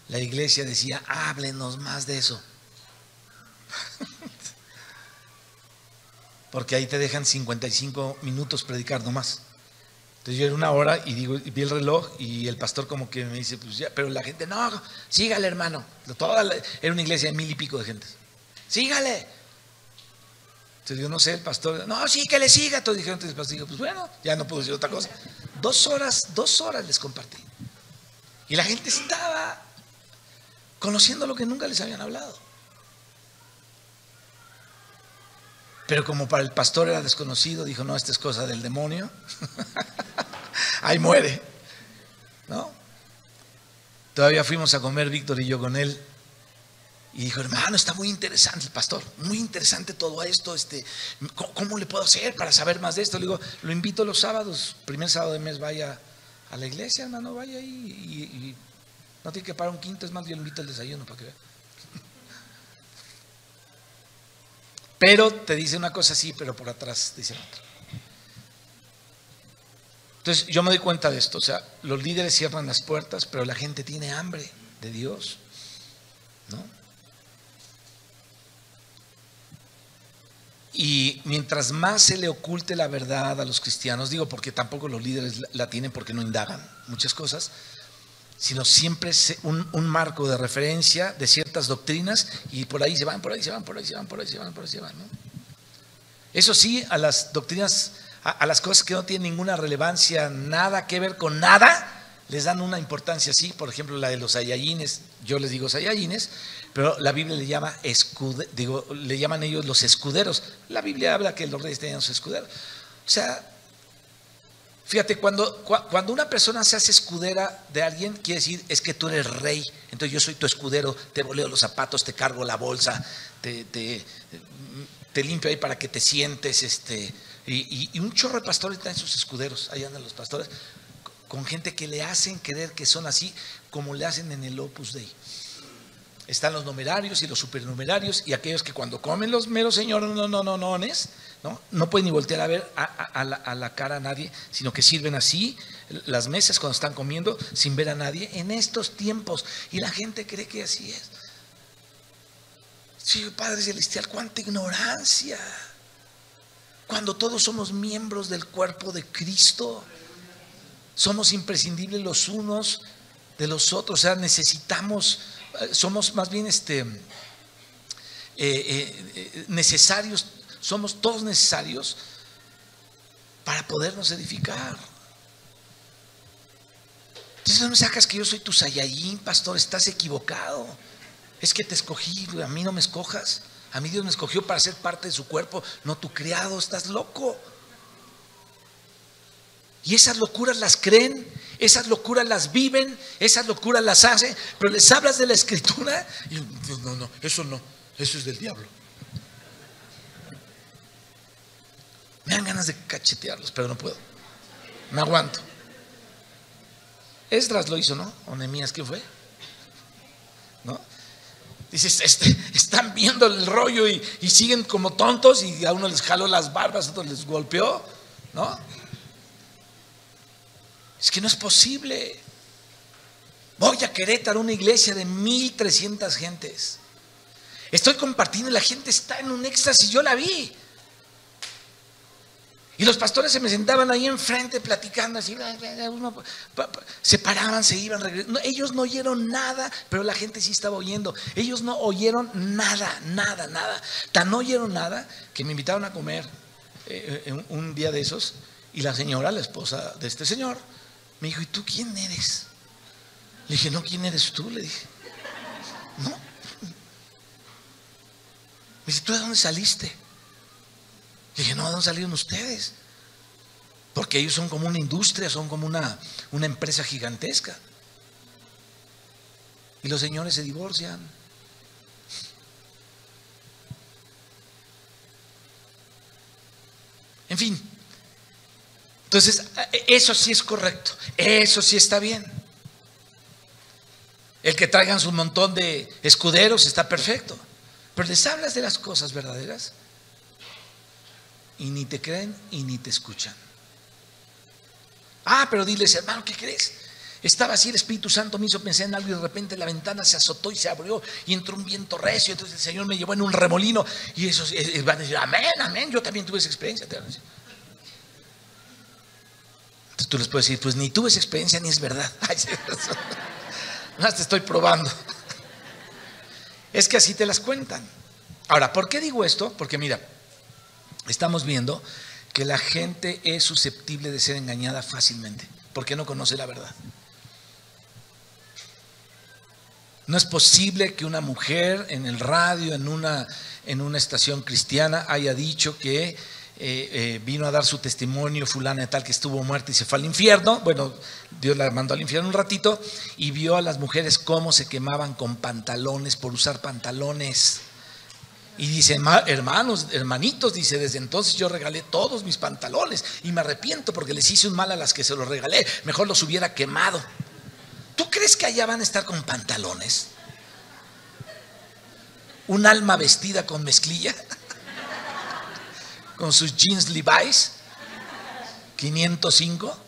la iglesia decía, háblenos más de eso. Porque ahí te dejan 55 minutos predicar nomás. Entonces yo era una hora y vi el reloj y el pastor como que me dice, pues ya, pero la gente, no, sígale hermano. Era una iglesia de 1000 y pico de gente. Sígale. Entonces yo no sé, el pastor, no, sí, que le siga. Entonces dijeron, el pastor dijo, pues bueno, ya no puedo decir otra cosa. 2 horas les compartí. Y la gente estaba conociendo lo que nunca les habían hablado. Pero como para el pastor era desconocido, dijo, no, esta es cosa del demonio. Ahí muere, ¿no? Todavía fuimos a comer Víctor y yo con él. Y dijo, hermano, está muy interesante el pastor, muy interesante todo esto. ¿Cómo le puedo hacer para saber más de esto? Le digo, lo invito los sábados, primer sábado de mes vaya a la iglesia, hermano, vaya ahí y no tiene que pagar un quinto, es más, yo le invito al desayuno para que vea. Pero te dice una cosa así, pero por atrás dice otra. Entonces yo me doy cuenta de esto, o sea, los líderes cierran las puertas, pero la gente tiene hambre de Dios, ¿no? Y mientras más se le oculte la verdad a los cristianos, digo porque tampoco los líderes la tienen porque no indagan muchas cosas, sino siempre un marco de referencia de ciertas doctrinas y por ahí se van, ¿no? Eso sí, a las doctrinas, a las cosas que no tienen ninguna relevancia, nada que ver con nada, les dan una importancia así. Por ejemplo, la de los sayayines, yo les digo sayayines, pero la Biblia le llama le llaman ellos los escuderos. La Biblia habla que los reyes tenían sus escuderos. O sea, fíjate, cuando una persona se hace escudera de alguien, quiere decir, es que tú eres rey, entonces yo soy tu escudero, te boleo los zapatos, te cargo la bolsa, te limpio ahí para que te sientes, y un chorro de pastores están en sus escuderos, ahí andan los pastores, con gente que le hacen creer que son así, como le hacen en el Opus Dei. Están los numerarios y los supernumerarios y aquellos que cuando comen los meros señores no pueden ni voltear a ver a la cara a nadie, sino que sirven así las mesas cuando están comiendo sin ver a nadie en estos tiempos. Y la gente cree que así es. Sí, Padre Celestial, cuánta ignorancia. Cuando todos somos miembros del cuerpo de Cristo, somos imprescindibles los unos de los otros, o sea, necesitamos, somos más bien necesarios, somos todos necesarios para podernos edificar. Entonces no me sacas que yo soy tu sayayín, pastor, estás equivocado. Es que te escogí, a mí no me escojas. A mí Dios me escogió para ser parte de su cuerpo, no tu criado, estás loco. Y esas locuras las creen, esas locuras las viven, esas locuras las hacen, pero les hablas de la escritura y no, eso es del diablo. Me dan ganas de cachetearlos, pero no puedo, me aguanto. Esdras lo hizo, ¿no? O Nehemías, ¿qué fue? ¿No? Dices, están viendo el rollo y siguen como tontos, y a uno les jaló las barbas, a otro les golpeó, ¿no? Es que no es posible. Voy a Querétaro, una iglesia de 1,300 gentes. Estoy compartiendo y la gente está en un éxtasis, yo la vi. Y los pastores se me sentaban ahí enfrente platicando así, se paraban, se iban, regresaban. No, ellos no oyeron nada, pero la gente sí estaba oyendo. Ellos no oyeron nada. Tan no oyeron nada que me invitaron a comer un día de esos, y la señora, la esposa de este señor, me dijo, ¿y tú quién eres? Le dije, no, ¿quién eres tú? Le dije, no. Me dice, ¿tú de dónde saliste? Le dije, no, ¿de dónde salieron ustedes? Porque ellos son como una industria, son como una empresa gigantesca. Y los señores se divorcian. En fin. Entonces, eso sí es correcto. Eso sí está bien. El que traigan su montón de escuderos está perfecto. Pero les hablas de las cosas verdaderas y ni te creen y ni te escuchan. Pero diles, hermano, ¿qué crees? Estaba así, el Espíritu Santo me hizo pensar en algo y de repente la ventana se azotó y se abrió y entró un viento recio. Entonces el Señor me llevó en un remolino. Y eso van a decir, amén, yo también tuve esa experiencia. Entonces tú les puedes decir, pues ni tuve esa experiencia ni es verdad. Más te estoy probando. Es que así te las cuentan. Ahora, ¿por qué digo esto? Porque mira, estamos viendo que la gente es susceptible de ser engañada fácilmente porque no conoce la verdad. No es posible que una mujer en el radio, en una estación cristiana, haya dicho que vino a dar su testimonio fulana de tal que estuvo muerta y se fue al infierno. Bueno, Dios la mandó al infierno un ratito y vio a las mujeres cómo se quemaban con pantalones por usar pantalones. Y dice, hermanos, hermanitos, dice, desde entonces yo regalé todos mis pantalones y me arrepiento porque les hice un mal a las que se los regalé, mejor los hubiera quemado. ¿Tú crees que allá van a estar con pantalones? ¿Un alma vestida con mezclilla? ¿Con sus jeans Levi's 505? O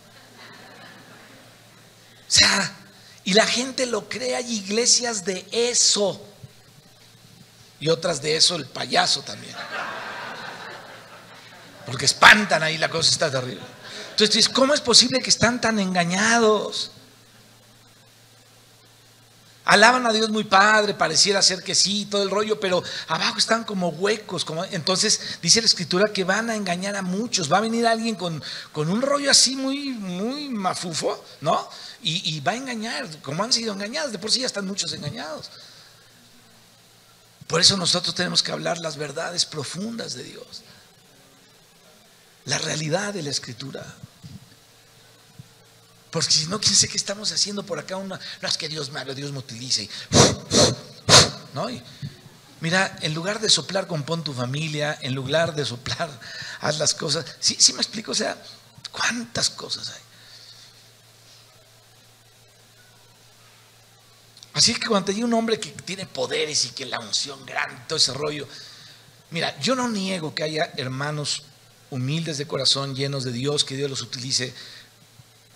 sea, y la gente lo cree. Hay iglesias de eso y otras de eso el payaso también, porque espantan ahí, la cosa está terrible. Entonces, ¿cómo es posible que están tan engañados? Alaban a Dios muy padre, pareciera ser que sí, todo el rollo, pero abajo están como huecos. Entonces dice la Escritura que van a engañar a muchos. Va a venir alguien con un rollo así muy mafufo, ¿no? Y va a engañar, como han sido engañados. De por sí ya están muchos engañados. Por eso nosotros tenemos que hablar las verdades profundas de Dios, la realidad de la Escritura. Porque si no, quién sé qué estamos haciendo por acá. No es que Dios me hable, Dios me utilice, ¿no? Y mira, en lugar de soplar, compón tu familia. En lugar de soplar, haz las cosas. Sí me explico, o sea, cuántas cosas hay. Así que cuando te llega un hombre que tiene poderes y que la unción grande, todo ese rollo, mira, yo no niego que haya hermanos humildes de corazón, llenos de Dios, que Dios los utilice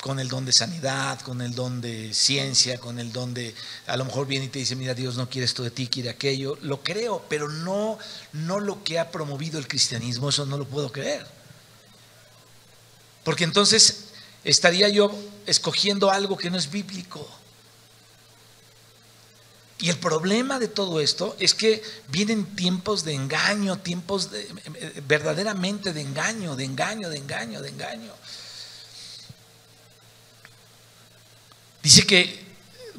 con el don de sanidad, con el don de ciencia, con el don de, a lo mejor viene y te dice, mira, Dios no quiere esto de ti, quiere aquello. Lo creo, pero no lo que ha promovido el cristianismo. Eso no lo puedo creer, porque entonces estaría yo escogiendo algo que no es bíblico. Y el problema de todo esto es que vienen tiempos de engaño, tiempos verdaderamente de engaño. Dice que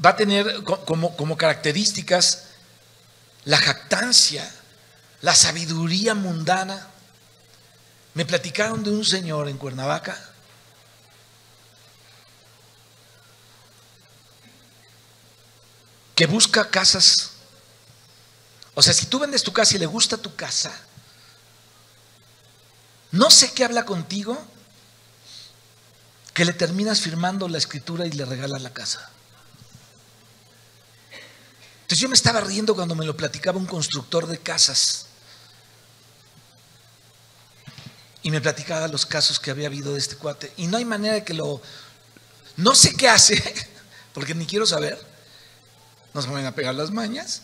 va a tener como características la jactancia, la sabiduría mundana. Me platicaron de un señor en Cuernavaca que busca casas. O sea, si tú vendes tu casa y le gusta tu casa, no sé qué habla contigo, que le terminas firmando la escritura y le regalas la casa. Entonces yo me estaba riendo cuando me lo platicaba un constructor de casas. Y me platicaba los casos que había habido de este cuate. Y no hay manera de que lo... No sé qué hace, porque ni quiero saber. No se me van a pegar las mañas.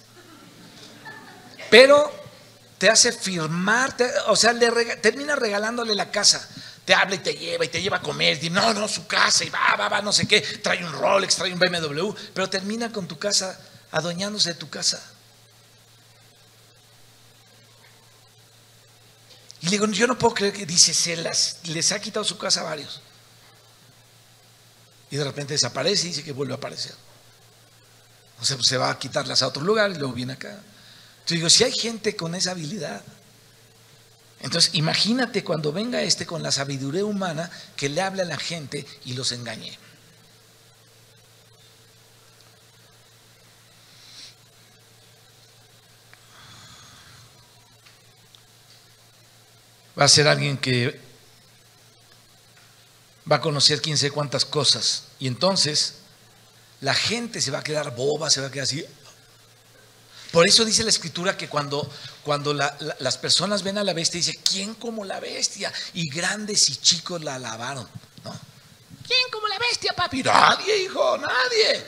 Pero te hace firmar, o sea, termina regalándole la casa. Te habla y te lleva a comer. Y no, su casa, y va, no sé qué. Trae un Rolex, trae un BMW. Pero termina con tu casa, adueñándose de tu casa. Y le digo, yo no puedo creer que dice, les ha quitado su casa a varios. Y de repente desaparece y dice que vuelve a aparecer. O sea, pues se va a quitarlas a otro lugar y luego viene acá. Entonces digo, si hay gente con esa habilidad, entonces imagínate cuando venga con la sabiduría humana que le hable a la gente y los engañe. Va a ser alguien que va a conocer quién sabe cuántas cosas. Y entonces la gente se va a quedar boba, se va a quedar así. Por eso dice la Escritura que cuando las personas ven a la bestia, dice, ¿quién como la bestia? Y grandes y chicos la alabaron, ¿no? ¿Quién como la bestia, papi? Nadie, hijo, nadie.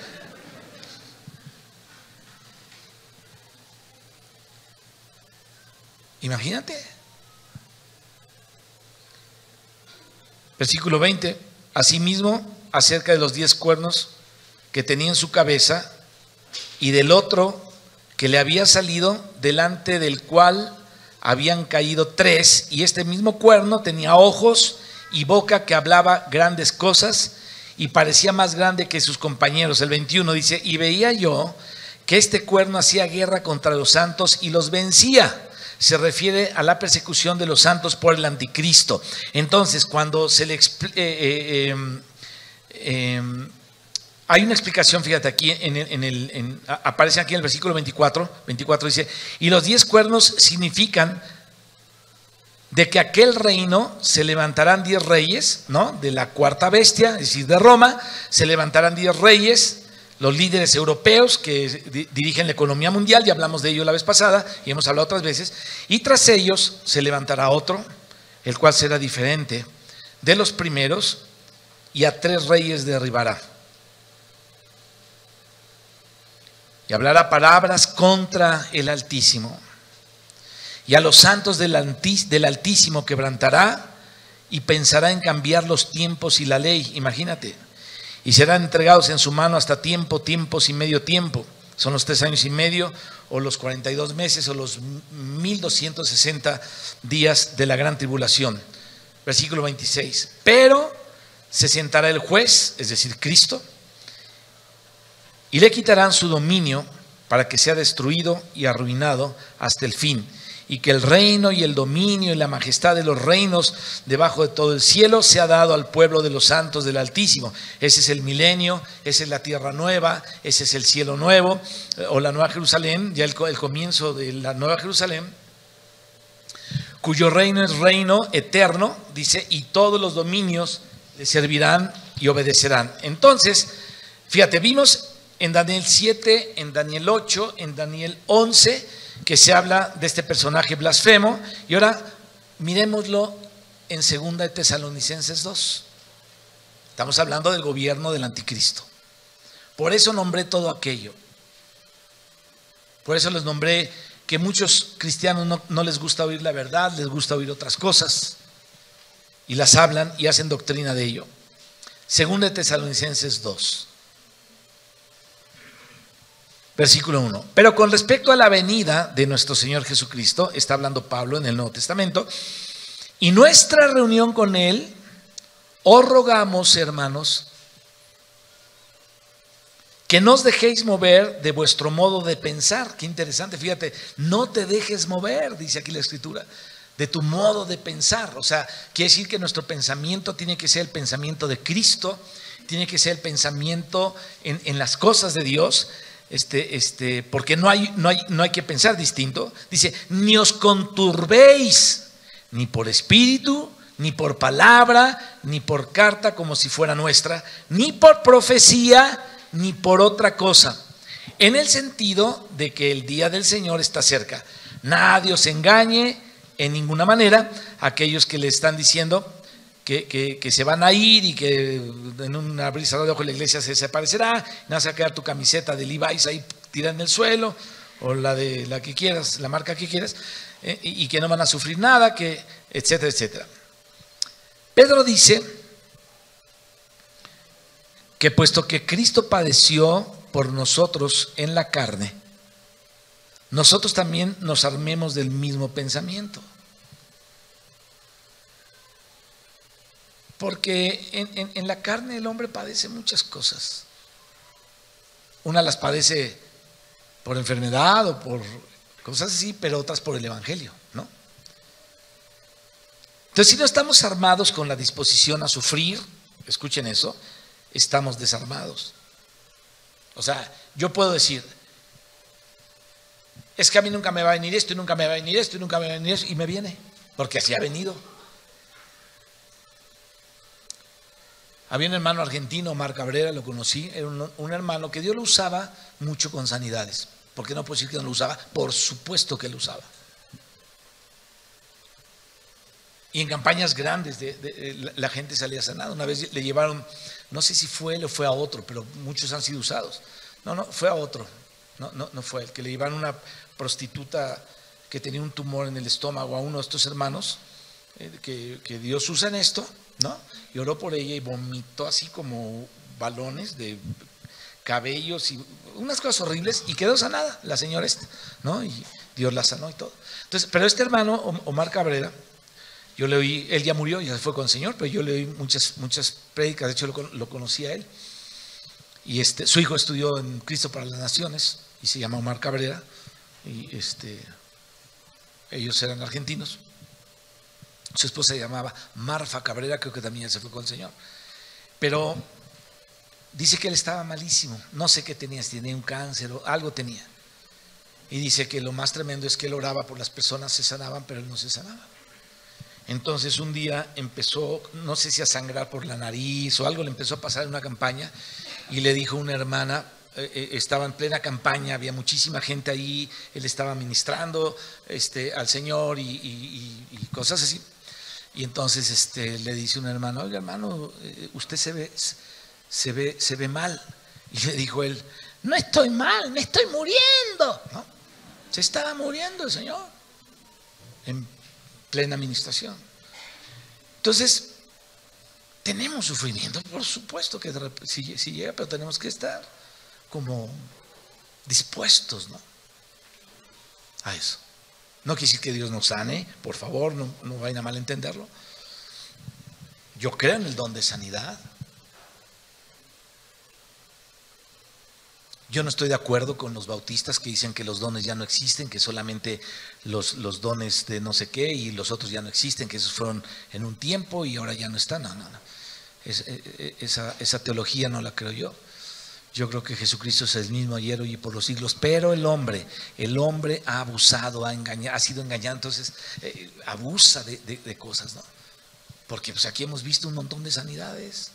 Imagínate. Versículo 20, asimismo, acerca de los 10 cuernos que tenía en su cabeza y del otro que le había salido, delante del cual habían caído 3, y este mismo cuerno tenía ojos y boca que hablaba grandes cosas y parecía más grande que sus compañeros. El 21 dice, y veía yo que este cuerno hacía guerra contra los santos y los vencía. Se refiere a la persecución de los santos por el anticristo. Entonces, cuando se le hay una explicación, fíjate aquí, aparece aquí en el versículo 24 dice, y los 10 cuernos significan de que aquel reino se levantarán 10 reyes, ¿no? De la cuarta bestia, es decir, de Roma, se levantarán 10 reyes, los líderes europeos que dirigen la economía mundial, ya hablamos de ello la vez pasada y hemos hablado otras veces, y tras ellos se levantará otro, el cual será diferente de los primeros, y a 3 reyes derribará. Y hablará palabras contra el Altísimo, y a los santos del Altísimo quebrantará, y pensará en cambiar los tiempos y la ley. Imagínate. Y serán entregados en su mano hasta tiempos y medio tiempo. Son los 3 años y medio, o los 42 meses, o los 1260 días de la gran tribulación. Versículo 26. Pero se sentará el juez, es decir, Cristo, y le quitarán su dominio para que sea destruido y arruinado hasta el fin. Y que el reino y el dominio y la majestad de los reinos debajo de todo el cielo se ha dado al pueblo de los santos del Altísimo. Ese es el milenio, esa es la tierra nueva, ese es el cielo nuevo, o la nueva Jerusalén, ya el comienzo de la nueva Jerusalén, cuyo reino es reino eterno, dice, y todos los dominios le servirán y obedecerán. Entonces, fíjate, vimos en Daniel 7, en Daniel 8, en Daniel 11, que se habla de este personaje blasfemo, y ahora miremoslo en 2 de Tesalonicenses 2. Estamos hablando del gobierno del anticristo. Por eso nombré todo aquello. Por eso les nombré que muchos cristianos no les gusta oír la verdad, les gusta oír otras cosas, y las hablan y hacen doctrina de ello. 2 de Tesalonicenses 2. Versículo 1. Pero con respecto a la venida de nuestro Señor Jesucristo, está hablando Pablo en el Nuevo Testamento, y nuestra reunión con Él, os rogamos, hermanos, que no os dejéis mover de vuestro modo de pensar. Qué interesante, fíjate, no te dejes mover, dice aquí la Escritura, de tu modo de pensar. O sea, quiere decir que nuestro pensamiento tiene que ser el pensamiento de Cristo, tiene que ser el pensamiento en las cosas de Dios. Porque no hay que pensar distinto. Dice, ni os conturbéis, ni por espíritu, ni por palabra, ni por carta como si fuera nuestra, ni por profecía, ni por otra cosa. en el sentido de que el día del Señor está cerca. Nadie os engañe en ninguna manera aquellos que le están diciendo que se van a ir y que en una brisa de ojo la iglesia se desaparecerá, no vas a quedar tu camiseta de Levi's ahí tirada en el suelo, o la de la que quieras, la marca que quieras, y que no van a sufrir nada, que etcétera, etcétera. Pedro dice que puesto que Cristo padeció por nosotros en la carne, nosotros también nos armemos del mismo pensamiento. Porque en la carne el hombre padece muchas cosas. Una las padece por enfermedad o por cosas así, pero otras por el evangelio, ¿no? Entonces, si no estamos armados con la disposición a sufrir, escuchen eso, estamos desarmados. O sea, yo puedo decir, es que a mí nunca me va a venir esto, y nunca me va a venir esto, y nunca me va a venir eso, y me viene, porque así ha venido. Había un hermano argentino, Omar Cabrera, lo conocí, era un hermano que Dios lo usaba mucho con sanidades. ¿Por qué no puedo decir que no lo usaba? Por supuesto que lo usaba. Y en campañas grandes la gente salía sanada. Una vez le llevaron, no sé si fue él o fue a otro, pero muchos han sido usados. No, fue a otro. No fue él, que le llevaron una prostituta que tenía un tumor en el estómago a uno de estos hermanos, que Dios usa en esto, ¿no? Y oró por ella y vomitó así como balones de cabellos y unas cosas horribles, y quedó sanada la señora esta, ¿no? Y Dios la sanó y todo. Entonces, pero este hermano, Omar Cabrera, yo le oí, él ya murió, ya fue con el Señor, pero yo le oí muchas prédicas, de hecho lo conocí a él. Y su hijo estudió en Cristo para las Naciones y se llama Omar Cabrera, y ellos eran argentinos. Su esposa se llamaba Marfa Cabrera, creo que también se fue con el Señor. Pero dice que él estaba malísimo, no sé qué tenía, si tenía un cáncer o algo tenía. Y dice que lo más tremendo es que él oraba por las personas, se sanaban, pero él no se sanaba. Entonces un día empezó, no sé si a sangrar por la nariz o algo, le empezó a pasar en una campaña, y le dijo una hermana, estaba en plena campaña, había muchísima gente ahí, él estaba ministrando al Señor y cosas así. Y entonces le dice un hermano, oiga hermano, usted se ve mal. Y le dijo él, no estoy mal, me estoy muriendo, ¿no? Se estaba muriendo el Señor en plena administración. Entonces, tenemos sufrimiento, por supuesto que si llega, pero tenemos que estar como dispuestos, ¿no? A eso. No quiere decir que Dios nos sane, por favor, no vayan a malentenderlo. Yo creo en el don de sanidad. Yo no estoy de acuerdo con los bautistas que dicen que los dones ya no existen, que solamente los dones de no sé qué y los otros ya no existen, que esos fueron en un tiempo y ahora ya no están. No. Esa teología no la creo yo. Yo creo que Jesucristo es el mismo ayer, hoy y por los siglos, pero el hombre ha abusado, ha sido engañado, entonces abusa de cosas, ¿no? Porque pues aquí hemos visto un montón de sanidades.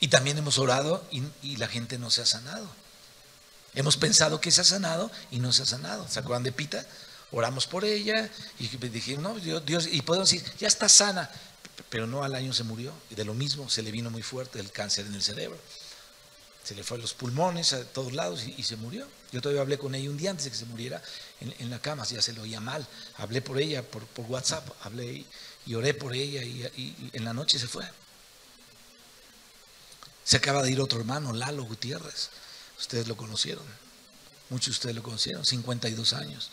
Y también hemos orado y la gente no se ha sanado. Hemos pensado que se ha sanado y no se ha sanado. ¿Se acuerdan de Pita? Oramos por ella y dijimos, no, Dios, y podemos decir, ya está sana. Pero no, al año se murió, y de lo mismo se le vino muy fuerte el cáncer en el cerebro, se le fue a los pulmones a todos lados y se murió. Yo todavía hablé con ella un día antes de que se muriera en la cama, ya se le oía mal, hablé por ella por WhatsApp, hablé y oré por ella y en la noche se fue. Se acaba de ir otro hermano, Lalo Gutiérrez, ustedes lo conocieron, muchos de ustedes lo conocieron, 52 años.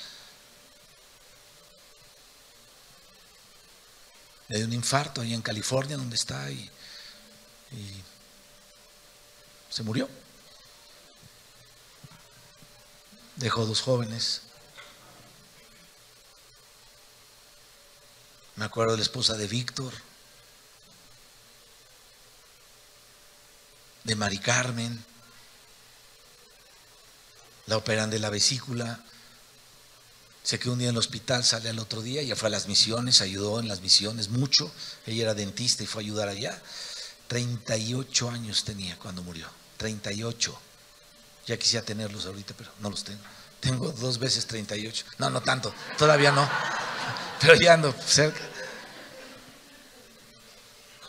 Le dio un infarto ahí en California, donde está, y se murió. Dejó 2 jóvenes. Me acuerdo de la esposa de Víctor, de Mari Carmen. La operan de la vesícula. Se quedó un día en el hospital, sale al otro día, ya fue a las misiones, ayudó en las misiones mucho. Ella era dentista y fue a ayudar allá. 38 años tenía cuando murió, 38. Ya quisiera tenerlos ahorita, pero no los tengo. Tengo 2 veces 38. No, no tanto, todavía no. Pero ya ando cerca.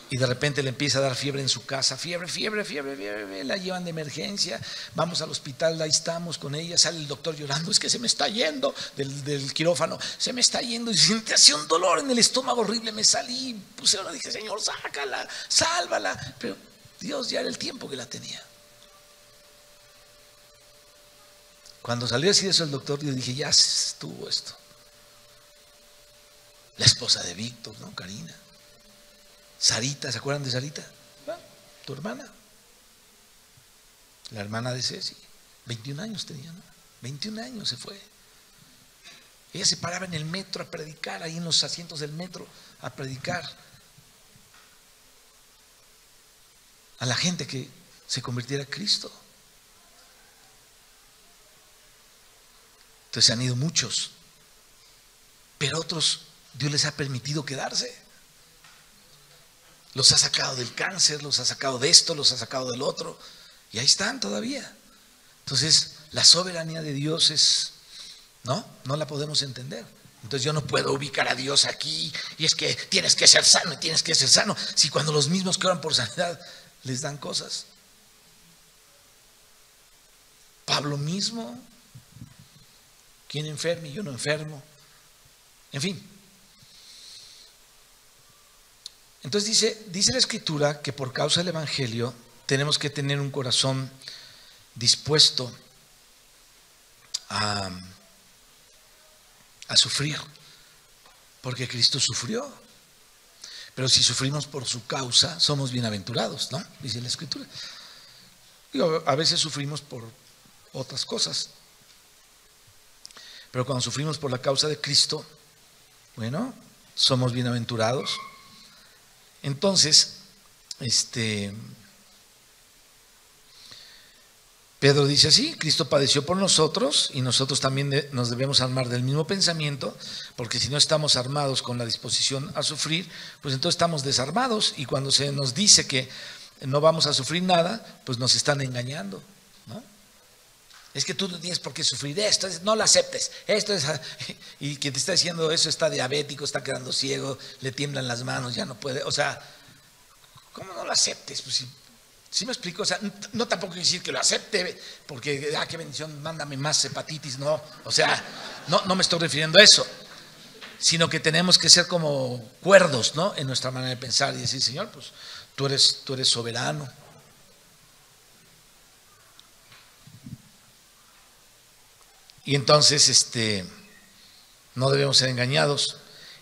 Y de repente le empieza a dar fiebre en su casa. Fiebre, la llevan de emergencia. Vamos al hospital, ahí estamos con ella. Sale el doctor llorando, es que se me está yendo del quirófano. Se me está yendo y siente así un dolor en el estómago horrible. Me salí, puse ahora, dije, Señor, sácala, sálvala. Pero Dios ya era el tiempo que la tenía. Cuando salió así de eso el doctor, yo dije, ya estuvo esto. La esposa de Víctor, ¿no? Karina. Sarita, ¿se acuerdan de Sarita? Tu hermana. La hermana de Ceci. 21 años tenía, ¿no? 21 años se fue. Ella se paraba en el metro a predicar, ahí en los asientos del metro, a predicar a la gente que se convirtiera a Cristo. Entonces se han ido muchos, pero otros Dios les ha permitido quedarse. Los ha sacado del cáncer, los ha sacado de esto, los ha sacado del otro, y ahí están todavía. Entonces la soberanía de Dios es, no la podemos entender. Entonces yo no puedo ubicar a Dios aquí y es que tienes que ser sano y tienes que ser sano, si cuando los mismos que oran por sanidad les dan cosas. Pablo mismo, ¿quién enferma y yo no enfermo? En fin. Entonces dice la Escritura que por causa del Evangelio tenemos que tener un corazón dispuesto a sufrir, porque Cristo sufrió. Pero si sufrimos por su causa, somos bienaventurados, ¿no? Dice la Escritura. Digo, a veces sufrimos por otras cosas, pero cuando sufrimos por la causa de Cristo, bueno, somos bienaventurados. Entonces, Pedro dice así: Cristo padeció por nosotros y nosotros también nos debemos armar del mismo pensamiento, porque si no estamos armados con la disposición a sufrir, pues entonces estamos desarmados, y cuando se nos dice que no vamos a sufrir nada, pues nos están engañando, ¿no? Es que tú no tienes por qué sufrir esto, no lo aceptes, esto es, y quien te está diciendo eso está diabético, está quedando ciego, le tiemblan las manos, ya no puede, o sea, ¿cómo no lo aceptes? Pues ¿sí me explico? O sea, no tampoco quiero decir que lo acepte, porque, qué bendición, mándame más hepatitis, no, o sea, no me estoy refiriendo a eso, sino que tenemos que ser como cuerdos, ¿no? En nuestra manera de pensar y decir, Señor, pues tú eres soberano. Y entonces no debemos ser engañados.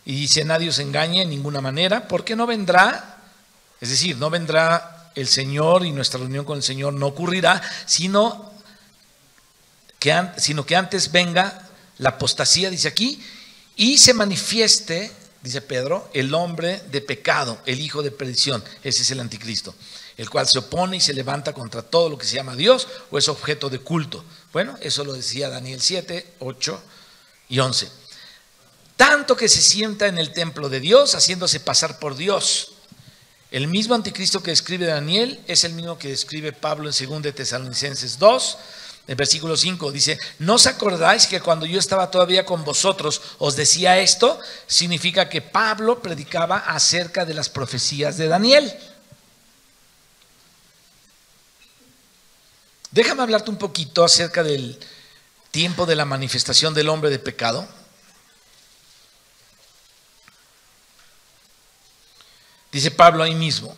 Y dice, nadie os engañe en ninguna manera, porque no vendrá, es decir, no vendrá el Señor y nuestra reunión con el Señor no ocurrirá, sino que antes venga la apostasía, dice aquí, y se manifieste, dice Pedro, el hombre de pecado, el hijo de perdición. Ese es el anticristo, el cual se opone y se levanta contra todo lo que se llama Dios o es objeto de culto. Bueno, eso lo decía Daniel 7, 8 y 11. Tanto que se sienta en el templo de Dios, haciéndose pasar por Dios. El mismo anticristo que describe Daniel es el mismo que describe Pablo en 2 de Tesalonicenses 2, en versículo 5. Dice, ¿no os acordáis que cuando yo estaba todavía con vosotros os decía esto? Significa que Pablo predicaba acerca de las profecías de Daniel. Déjame hablarte un poquito acerca del tiempo de la manifestación del hombre de pecado. Dice Pablo ahí mismo,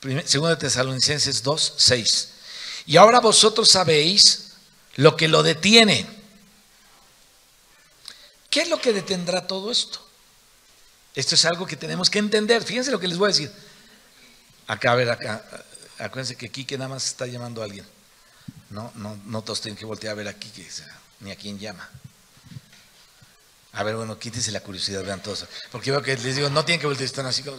2 Tesalonicenses 2, 6. Y ahora vosotros sabéis lo que lo detiene. ¿Qué es lo que detendrá todo esto? Esto es algo que tenemos que entender. Fíjense lo que les voy a decir. Acá, a ver, acá. Acuérdense que aquí que nada más está llamando a alguien. No todos tienen que voltear a ver aquí, ni a quién llama. A ver, bueno, quítense la curiosidad, vean todos. Porque veo que les digo, no tienen que voltear, están así como...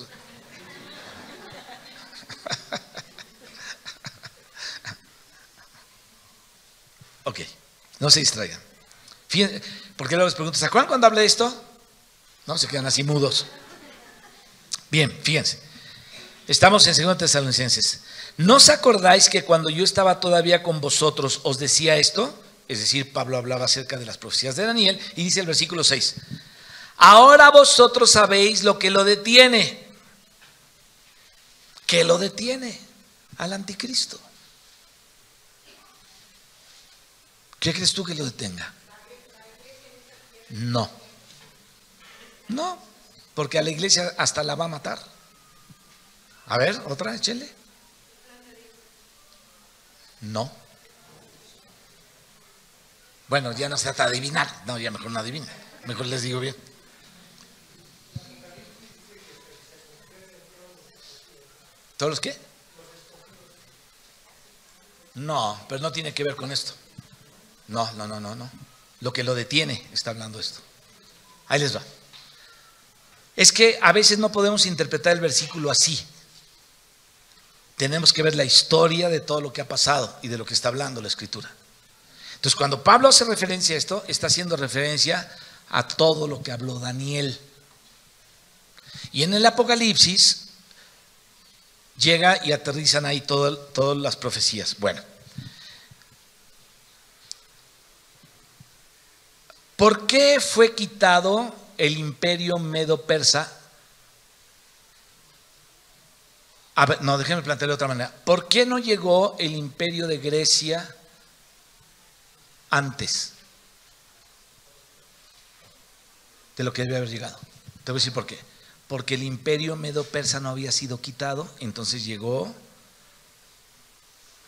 Ok, no se distraigan. Fíjense, porque luego les pregunto, ¿se acuerdan cuando hablé de esto? No, se quedan así mudos. Bien, fíjense. Estamos en 2 Tesalonicenses. ¿No os acordáis que cuando yo estaba todavía con vosotros os decía esto? Es decir, Pablo hablaba acerca de las profecías de Daniel y dice el versículo 6. Ahora vosotros sabéis lo que lo detiene. ¿Qué lo detiene? Al anticristo. ¿Qué crees tú que lo detenga? No. No, porque a la iglesia hasta la va a matar. A ver, otra, échele. No. Bueno, ya no se trata de adivinar. No, ya mejor no adivina. Mejor les digo bien. ¿Todos los qué? No, pero no tiene que ver con esto. No. Lo que lo detiene está hablando esto. Ahí les va. Es que a veces no podemos interpretar el versículo así. Tenemos que ver la historia de todo lo que ha pasado y de lo que está hablando la Escritura. Entonces, cuando Pablo hace referencia a esto, está haciendo referencia a todo lo que habló Daniel. Y en el Apocalipsis llega y aterrizan ahí todas las profecías. Bueno, ¿por qué fue quitado el imperio medo-persa? A ver, no, déjenme plantearlo de otra manera. ¿Por qué no llegó el imperio de Grecia antes de lo que debe haber llegado? Te voy a decir por qué. Porque el imperio medo-persa no había sido quitado, entonces llegó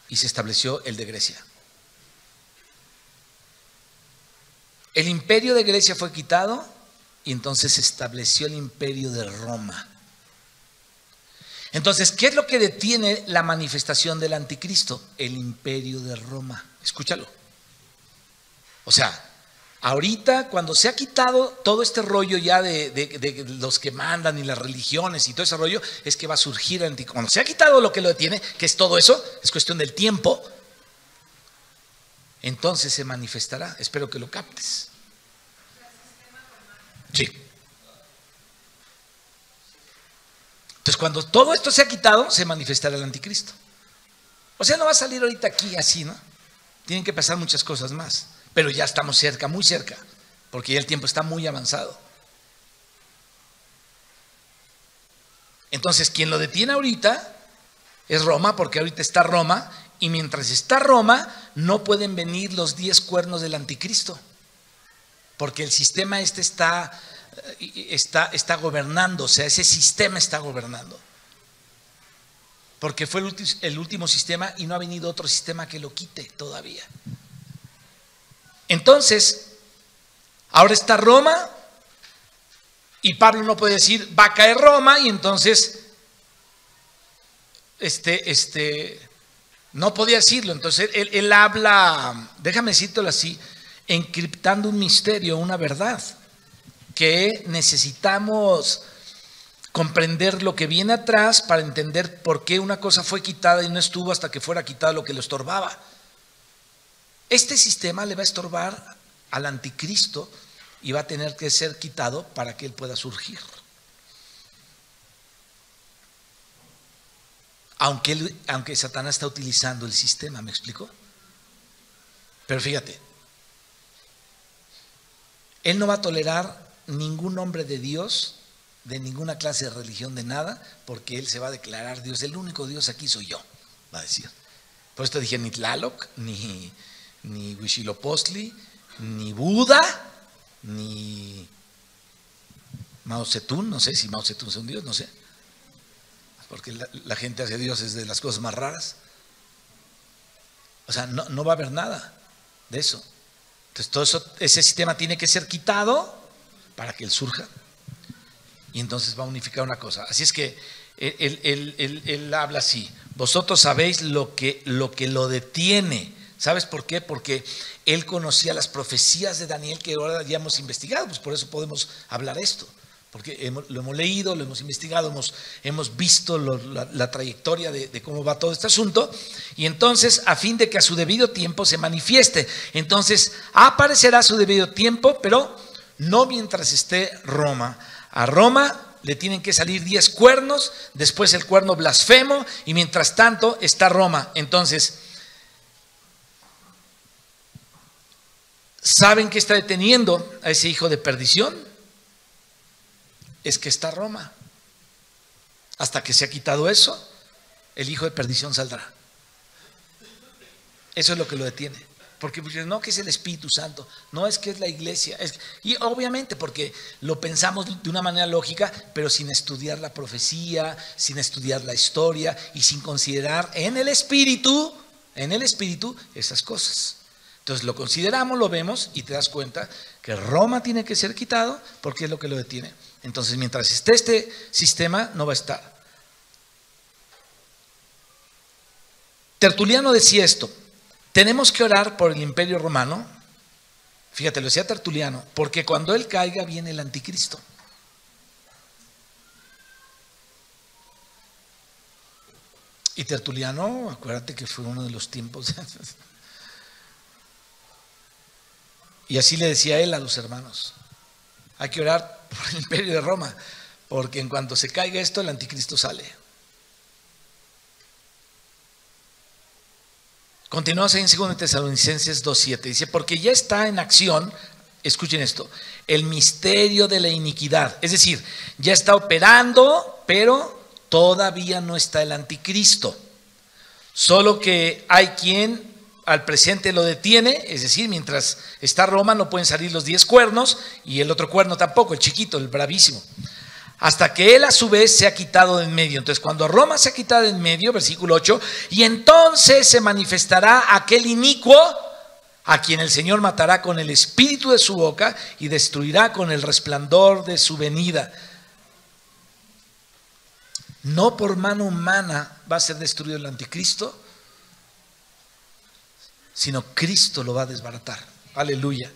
y se estableció el de Grecia. El imperio de Grecia fue quitado y entonces se estableció el imperio de Roma. Entonces, ¿qué es lo que detiene la manifestación del anticristo? El imperio de Roma. Escúchalo. O sea, ahorita cuando se ha quitado todo este rollo ya de los que mandan y las religiones y todo ese rollo, es que va a surgir el anticristo. Cuando se ha quitado lo que lo detiene, que es todo eso, es cuestión del tiempo, entonces se manifestará. Espero que lo captes. Sí. Entonces, cuando todo esto se ha quitado, se manifestará el anticristo. O sea, no va a salir ahorita aquí así, ¿no? Tienen que pasar muchas cosas más. Pero ya estamos cerca, muy cerca, porque ya el tiempo está muy avanzado. Entonces, quien lo detiene ahorita es Roma, porque ahorita está Roma, y mientras está Roma, no pueden venir los 10 cuernos del anticristo, porque el sistema está gobernando, o sea, ese sistema está gobernando. Porque fue el último sistema y no ha venido otro sistema que lo quite todavía. Entonces, ahora está Roma y Pablo no puede decir va a caer Roma y entonces no podía decirlo. Entonces él habla, déjame decírtelo así, encriptando un misterio, una verdad, que necesitamos comprender lo que viene atrás para entender por qué una cosa fue quitada y no estuvo hasta que fuera quitada lo que lo estorbaba. Este sistema le va a estorbar al anticristo y va a tener que ser quitado para que él pueda surgir. Aunque Satanás está utilizando el sistema, ¿me explico? Pero fíjate, él no va a tolerar ningún hombre de Dios, de ninguna clase de religión, de nada, porque él se va a declarar Dios. El único Dios aquí soy yo, va a decir. Por esto dije ni Tlaloc, ni Huitzilopochtli, ni Buda, ni Mao Zedong. No sé si Mao Zedong es un dios, no sé, porque la gente hace dioses de las cosas más raras. O sea, no va a haber nada de eso. Entonces todo eso, ese sistema tiene que ser quitado para que él surja y entonces va a unificar una cosa. Así es que él habla así: vosotros sabéis lo que lo detiene. ¿Sabes por qué? Porque él conocía las profecías de Daniel que ahora ya hemos investigado, pues por eso podemos hablar esto, porque lo hemos leído, lo hemos investigado, hemos visto la trayectoria de cómo va todo este asunto, y entonces a fin de que a su debido tiempo se manifieste. Entonces aparecerá a su debido tiempo, pero no mientras esté Roma. A Roma le tienen que salir 10 cuernos, después el cuerno blasfemo, y mientras tanto está Roma. Entonces, ¿saben qué está deteniendo a ese hijo de perdición? Es que está Roma. Hasta que se ha quitado eso, el hijo de perdición saldrá. Eso es lo que lo detiene. Porque no que es el Espíritu Santo, no es que es la iglesia. Y obviamente porque lo pensamos de una manera lógica, pero sin estudiar la profecía, sin estudiar la historia y sin considerar en el Espíritu esas cosas. Entonces lo consideramos, lo vemos y te das cuenta que Roma tiene que ser quitado porque es lo que lo detiene. Entonces mientras esté este sistema no va a estar. Tertuliano decía esto: tenemos que orar por el Imperio Romano. Fíjate, lo decía Tertuliano, porque cuando él caiga viene el anticristo. Y Tertuliano, acuérdate que fue uno de los tiempos. Y así le decía él a los hermanos: hay que orar por el Imperio de Roma, porque en cuanto se caiga esto, el anticristo sale. Continuamos en 2 Tesalonicenses 2:7. Dice: porque ya está en acción, escuchen esto, el misterio de la iniquidad. Es decir, ya está operando, pero todavía no está el anticristo. Solo que hay quien al presente lo detiene. Es decir, mientras está Roma no pueden salir los 10 cuernos y el otro cuerno tampoco, el chiquito, el bravísimo. Hasta que él a su vez se ha quitado de en medio. Entonces cuando Roma se ha quitado de en medio, versículo 8, y entonces se manifestará aquel inicuo a quien el Señor matará con el espíritu de su boca y destruirá con el resplandor de su venida. No por mano humana va a ser destruido el anticristo, sino Cristo lo va a desbaratar. Aleluya.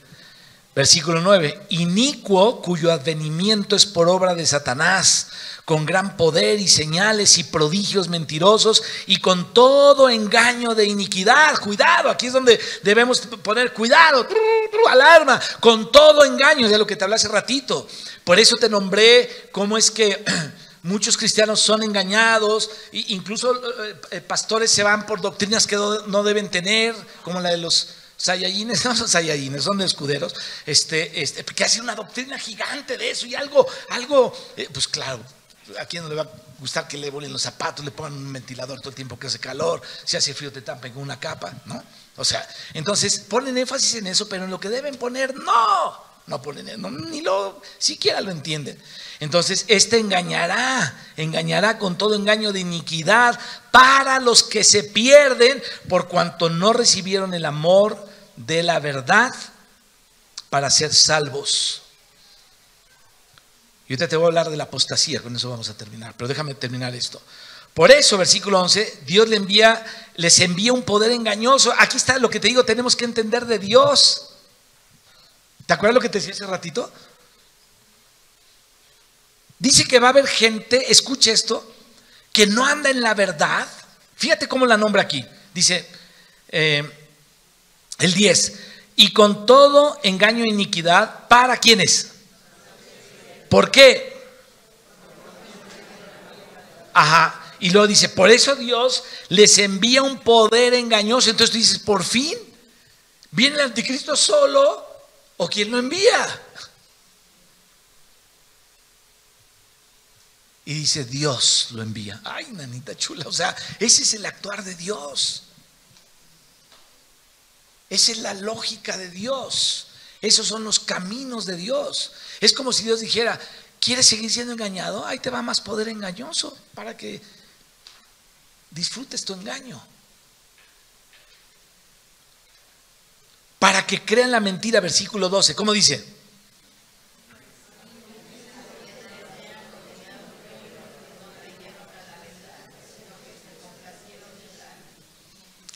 Versículo 9: inicuo cuyo advenimiento es por obra de Satanás, con gran poder y señales y prodigios mentirosos y con todo engaño de iniquidad. Cuidado, aquí es donde debemos poner cuidado, alarma, con todo engaño, de lo que te hablé hace ratito. Por eso te nombré cómo es que muchos cristianos son engañados, incluso pastores se van por doctrinas que no deben tener, como la de los Saiyajines. No son Saiyajines, son de escuderos, que hacen una doctrina gigante de eso y algo, pues claro, ¿a quién no le va a gustar que le volen los zapatos, le pongan un ventilador todo el tiempo que hace calor, si hace frío te tapen con una capa, ¿no? O sea, entonces ponen énfasis en eso, pero en lo que deben poner, no ponen, ni siquiera lo entienden. Entonces engañará con todo engaño de iniquidad para los que se pierden por cuanto no recibieron el amor de la verdad para ser salvos. Y ahorita te voy a hablar de la apostasía, con eso vamos a terminar, pero déjame terminar esto. Por eso, versículo 11, Dios les envía un poder engañoso. Aquí está lo que te digo, tenemos que entender de Dios. ¿Te acuerdas lo que te decía hace ratito? Dice que va a haber gente, escuche esto, que no anda en la verdad. Fíjate cómo la nombra aquí. Dice el 10, y con todo engaño e iniquidad, ¿para quiénes? ¿Por qué? Ajá. Y luego dice, por eso Dios les envía un poder engañoso. Entonces tú dices, por fin, ¿viene el anticristo solo o quién lo envía? Y dice, Dios lo envía. Ay, nanita chula, o sea, ese es el actuar de Dios. Esa es la lógica de Dios. Esos son los caminos de Dios. Es como si Dios dijera, ¿quieres seguir siendo engañado? Ahí te va más poder engañoso para que disfrutes tu engaño. Para que crean la mentira, versículo 12. ¿Cómo dice?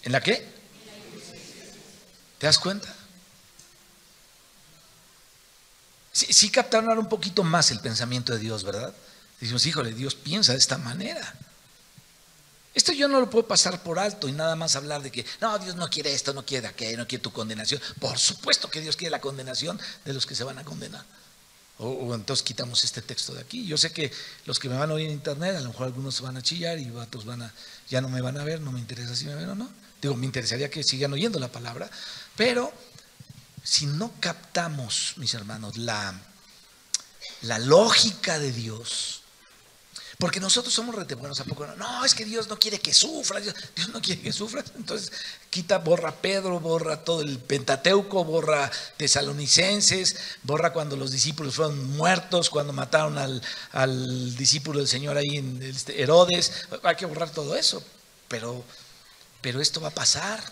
¿En la qué? ¿Te das cuenta? Sí captaron ahora un poquito más el pensamiento de Dios, ¿verdad? Decimos, híjole, Dios piensa de esta manera. Esto yo no lo puedo pasar por alto y nada más hablar de que no, Dios no quiere esto, no quiere aquello, no quiere tu condenación. Por supuesto que Dios quiere la condenación de los que se van a condenar. O entonces quitamos este texto de aquí. Yo sé que los que me van a oír en internet, a lo mejor algunos se van a chillar y otros ya no me van a ver, no me interesa si me ven o no. Digo, me interesaría que sigan oyendo la palabra, pero si no captamos, mis hermanos, la lógica de Dios, porque nosotros somos retebuenos, ¿a poco no? No, es que Dios no quiere que sufras, Dios no quiere que sufras. Entonces borra Pedro, borra todo el Pentateuco, borra Tesalonicenses, borra cuando los discípulos fueron muertos, cuando mataron al discípulo del Señor ahí en Herodes. Hay que borrar todo eso, pero esto va a pasar.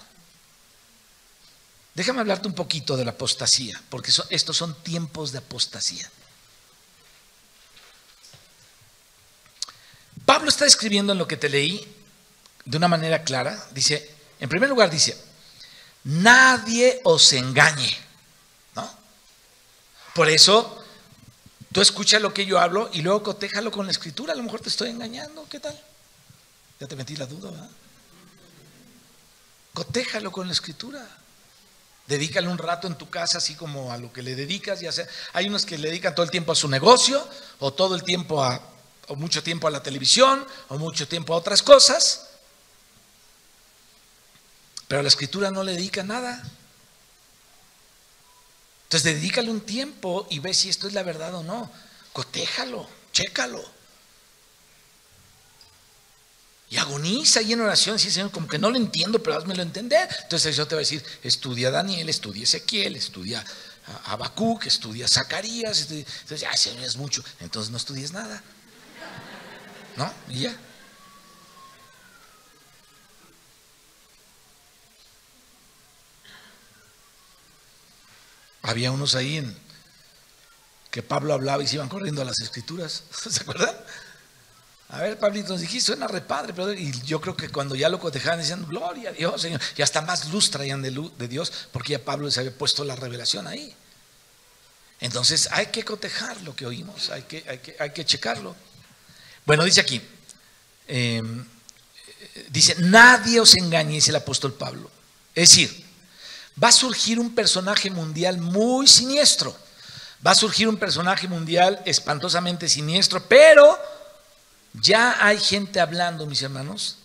Déjame hablarte un poquito de la apostasía, porque estos son tiempos de apostasía. Pablo está escribiendo en lo que te leí de una manera clara. Dice, en primer lugar dice, nadie os engañe, ¿no? Por eso, tú escuchas lo que yo hablo y luego cotéjalo con la escritura. A lo mejor te estoy engañando, ¿qué tal? Ya te metí la duda, ¿verdad? Cotéjalo con la escritura. Dedícale un rato en tu casa, así como a lo que le dedicas. Ya sea, hay unos que le dedican todo el tiempo a su negocio, o todo el tiempo o mucho tiempo a la televisión, o mucho tiempo a otras cosas, pero a la escritura no le dedica nada. Entonces dedícale un tiempo y ve si esto es la verdad o no. Cotéjalo, chécalo. Y agoniza ahí en oración, sí, Señor, como que no lo entiendo, pero házmelo entender. Entonces yo te voy a decir, estudia a Daniel, estudia a Ezequiel, estudia a Habacuc, estudia a Zacarías. Entonces, ay, Señor, es mucho. Entonces no estudies nada, ¿no? Y ya. Había unos ahí que Pablo hablaba y se iban corriendo a las escrituras. ¿Se acuerdan? A ver, Pablito, nos dijiste, suena repadre, pero y yo creo que cuando ya lo cotejaban decían, gloria a Dios, Señor, y hasta más luz traían de Dios, porque ya Pablo les había puesto la revelación ahí. Entonces hay que cotejar lo que oímos, hay que checarlo. Bueno, dice aquí, dice, nadie os engañe, dice el apóstol Pablo. Es decir, va a surgir un personaje mundial muy siniestro, va a surgir un personaje mundial espantosamente siniestro, pero ya hay gente hablando, mis hermanos,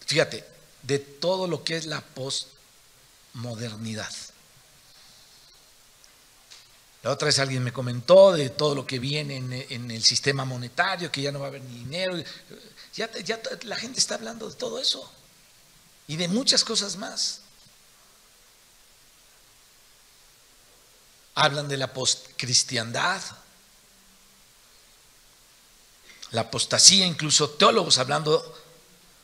fíjate, de todo lo que es la postmodernidad. La otra vez alguien me comentó de todo lo que viene en el sistema monetario, que ya no va a haber ni dinero. Ya la gente está hablando de todo eso y de muchas cosas más. Hablan de la postcristiandad, la apostasía, incluso teólogos hablando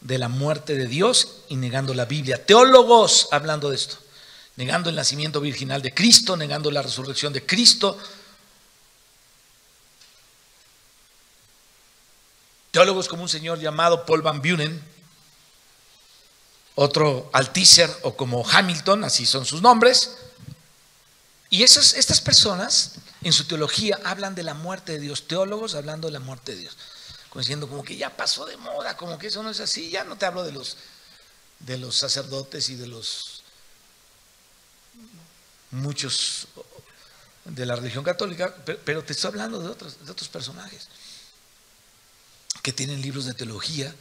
de la muerte de Dios y negando la Biblia. Teólogos hablando de esto, negando el nacimiento virginal de Cristo, negando la resurrección de Cristo. Teólogos como un señor llamado Paul Van Buren, otro Althusser o como Hamilton, así son sus nombres. Y estas personas en su teología hablan de la muerte de Dios, teólogos hablando de la muerte de Dios, como diciendo como que ya pasó de moda, como que eso no es así. Ya no te hablo de los sacerdotes y de los muchos de la religión católica, pero te estoy hablando de otros personajes que tienen libros de teología,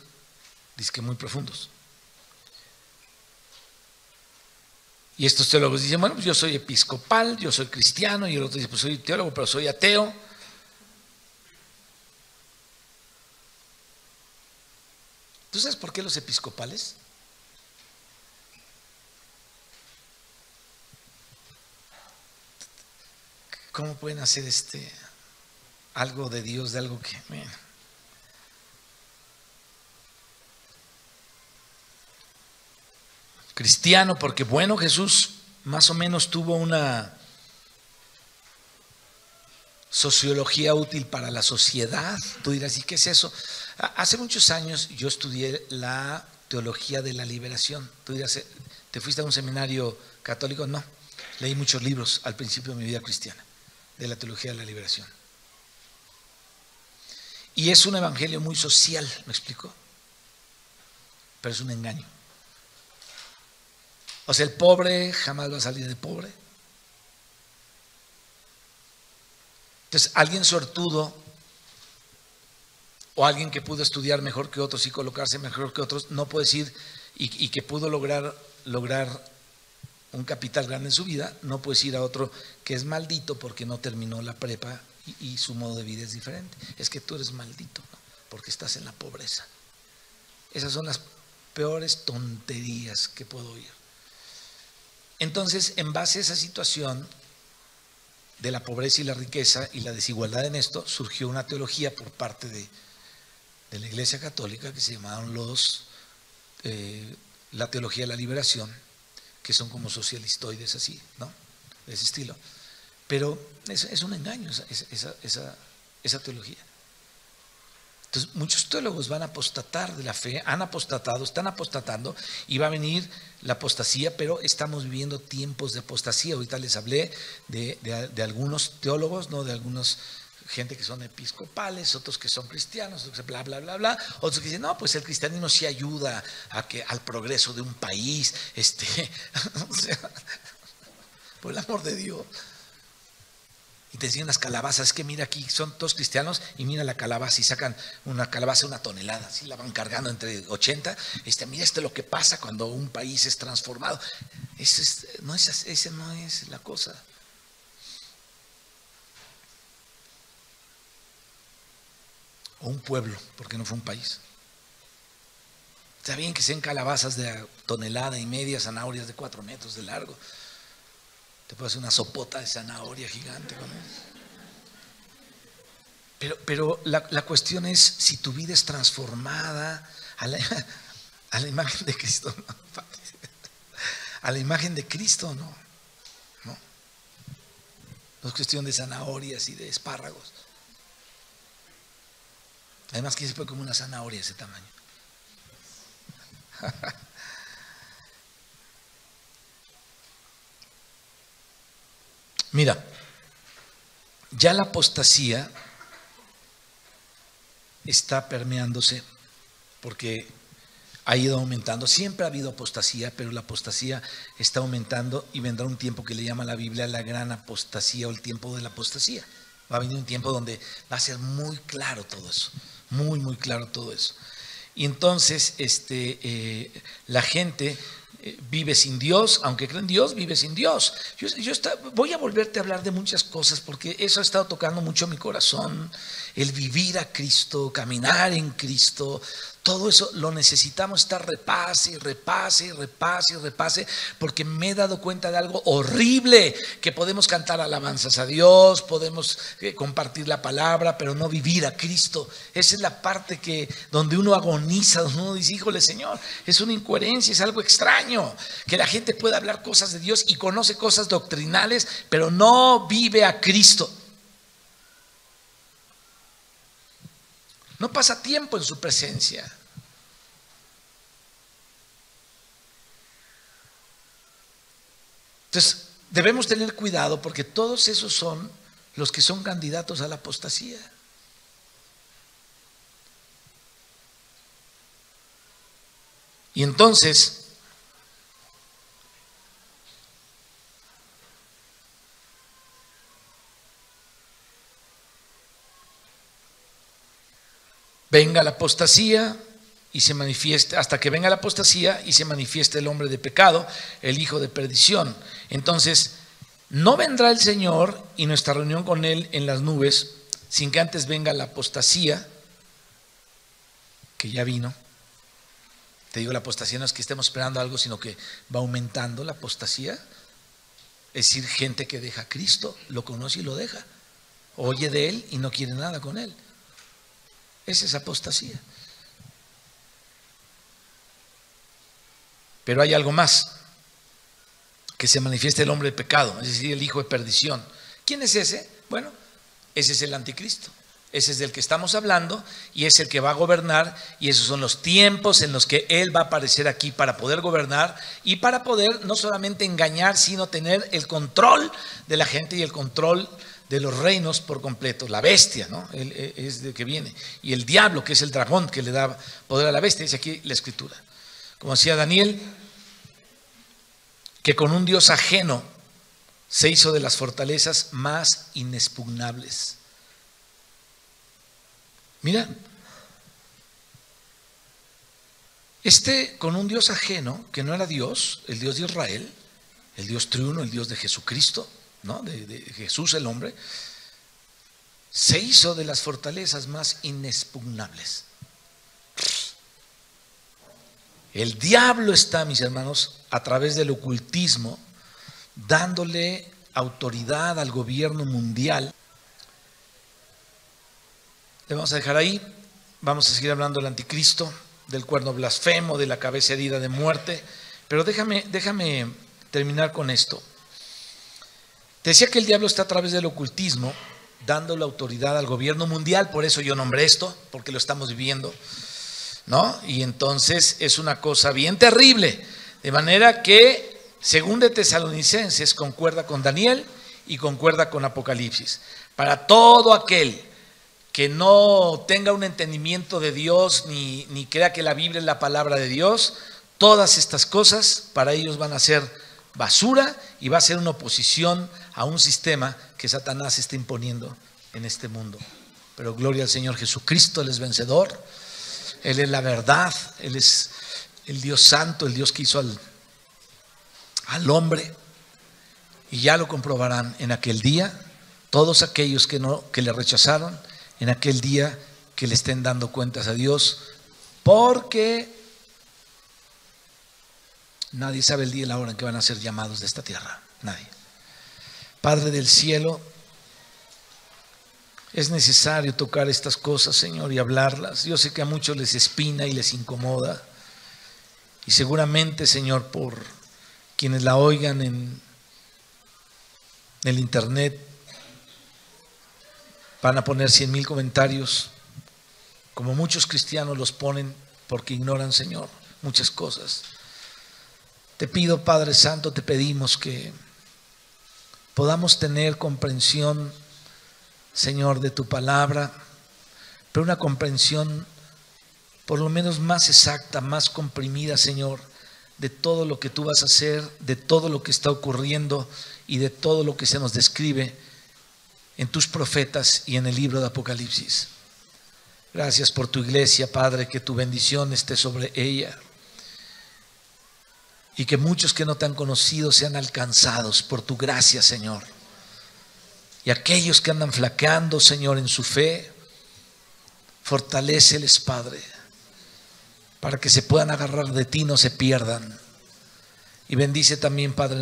dizque muy profundos. Y estos teólogos dicen, bueno, pues yo soy episcopal, yo soy cristiano, y el otro dice, pues soy teólogo, pero soy ateo. ¿Tú sabes por qué los episcopales? ¿Cómo pueden hacer algo de Dios, de algo que... Bueno. Cristiano, porque bueno, Jesús más o menos tuvo una sociología útil para la sociedad. Tú dirás, ¿y qué es eso? Hace muchos años yo estudié la teología de la liberación. Tú dirás, ¿te fuiste a un seminario católico? No, leí muchos libros al principio de mi vida cristiana de la teología de la liberación. Y es un evangelio muy social, ¿me explico? Pero es un engaño. O sea, el pobre jamás va a salir de pobre. Entonces, alguien sortudo o alguien que pudo estudiar mejor que otros y colocarse mejor que otros, no puede decir, y que pudo lograr un capital grande en su vida, no puede decir a otro que es maldito porque no terminó la prepa y su modo de vida es diferente. Es que tú eres maldito, ¿no? Porque estás en la pobreza. Esas son las peores tonterías que puedo oír. Entonces, en base a esa situación de la pobreza y la riqueza y la desigualdad en esto, surgió una teología por parte de la Iglesia Católica que se llamaron la teología de la liberación, que son como socialistoides así, ¿no? De ese estilo. Pero es un engaño esa teología. Entonces, muchos teólogos van a apostatar de la fe, han apostatado, están apostatando, y va a venir la apostasía, pero estamos viviendo tiempos de apostasía. Ahorita les hablé de algunos teólogos, ¿no? De algunos gente que son episcopales, otros que son cristianos, otros que bla, bla, bla, bla, otros que dicen, no, pues el cristianismo sí ayuda al progreso de un país, o sea, por el amor de Dios. Y te enseñan las calabazas, es que mira, aquí son todos cristianos y mira la calabaza, y sacan una calabaza, una tonelada, así la van cargando entre 80, mira lo que pasa cuando un país es transformado. Esa no es la cosa. O un pueblo, porque no fue un país. Está bien que sean calabazas de tonelada y media, zanahorias de 4 metros de largo. Te puedes hacer una sopota de zanahoria gigante con eso. Pero la cuestión es si tu vida es transformada a la imagen de Cristo, ¿no? A la imagen de Cristo, ¿no? No es cuestión de zanahorias y de espárragos. Además, ¿quién se puede comer una zanahoria de ese tamaño? Mira, ya la apostasía está permeándose porque ha ido aumentando. Siempre ha habido apostasía, pero la apostasía está aumentando y vendrá un tiempo que le llama la Biblia la gran apostasía o el tiempo de la apostasía. Va a venir un tiempo donde va a ser muy claro todo eso, muy, muy claro todo eso. Y entonces la gente vive sin Dios, aunque cree en Dios, vive sin Dios. Voy a volverte a hablar de muchas cosas porque eso ha estado tocando mucho mi corazón. El vivir a Cristo, caminar en Cristo, todo eso lo necesitamos estar repase y repase y repase y repase, porque me he dado cuenta de algo horrible, que podemos cantar alabanzas a Dios, podemos compartir la palabra, pero no vivir a Cristo. Esa es la parte donde uno agoniza, donde uno dice, híjole Señor, es una incoherencia, es algo extraño, que la gente pueda hablar cosas de Dios y conoce cosas doctrinales, pero no vive a Cristo. No pasa tiempo en su presencia. Entonces, debemos tener cuidado porque todos esos son los que son candidatos a la apostasía. Y entonces, venga la apostasía y se manifieste, hasta que venga la apostasía y se manifieste el hombre de pecado, el hijo de perdición. Entonces, no vendrá el Señor y nuestra reunión con Él en las nubes sin que antes venga la apostasía, que ya vino. Te digo, la apostasía no es que estemos esperando algo, sino que va aumentando la apostasía. Es decir, gente que deja a Cristo, lo conoce y lo deja. Oye de Él y no quiere nada con Él. Esa es apostasía. Pero hay algo más, que se manifieste el hombre de pecado, es decir, el hijo de perdición. ¿Quién es ese? Bueno, ese es el anticristo. Ese es del que estamos hablando y es el que va a gobernar, y esos son los tiempos en los que Él va a aparecer aquí para poder gobernar y para poder no solamente engañar, sino tener el control de la gente y el control de los reinos por completo. La bestia, ¿no? Él es de que viene, y el diablo, que es el dragón que le da poder a la bestia, dice aquí la escritura. Como decía Daniel, que con un Dios ajeno se hizo de las fortalezas más inexpugnables. Mira, con un Dios ajeno, que no era Dios, el Dios de Israel, el Dios triuno, el Dios de Jesucristo, ¿no? de Jesús el hombre, se hizo de las fortalezas más inexpugnables. El diablo está, mis hermanos, a través del ocultismo, dándole autoridad al gobierno mundial. Le vamos a dejar ahí. Vamos a seguir hablando del anticristo, del cuerno blasfemo, de la cabeza herida de muerte. Pero déjame terminar con esto. Te decía que el diablo está a través del ocultismo, dando la autoridad al gobierno mundial. Por eso yo nombré esto, porque lo estamos viviendo, ¿no? Y entonces es una cosa bien terrible. De manera que, según de Tesalonicenses, concuerda con Daniel y concuerda con Apocalipsis. Para todo aquel que no tenga un entendimiento de Dios ni crea que la Biblia es la palabra de Dios, todas estas cosas para ellos van a ser basura y va a ser una oposición a un sistema que Satanás está imponiendo en este mundo. Pero gloria al Señor Jesucristo, Él es vencedor, Él es la verdad, Él es el Dios santo, el Dios que hizo al hombre. Y ya lo comprobarán en aquel día, todos aquellos que le rechazaron, en aquel día que le estén dando cuentas a Dios, porque nadie sabe el día y la hora en que van a ser llamados de esta tierra. Nadie. Padre del cielo, es necesario tocar estas cosas, Señor, y hablarlas. Yo sé que a muchos les espina y les incomoda. Y seguramente, Señor, por quienes la oigan en el internet, van a poner 100,000 comentarios, como muchos cristianos los ponen porque ignoran, Señor, muchas cosas. Te pido, Padre Santo, te pedimos que podamos tener comprensión, Señor, de tu palabra, pero una comprensión por lo menos más exacta, más comprimida, Señor, de todo lo que tú vas a hacer, de todo lo que está ocurriendo y de todo lo que se nos describe en tus profetas y en el libro de Apocalipsis. Gracias por tu iglesia, Padre, que tu bendición esté sobre ella y que muchos que no te han conocido sean alcanzados por tu gracia, Señor. Y aquellos que andan flaqueando, Señor, en su fe, fortaléceles, Padre, para que se puedan agarrar de ti y no se pierdan. Y bendice también, Padre,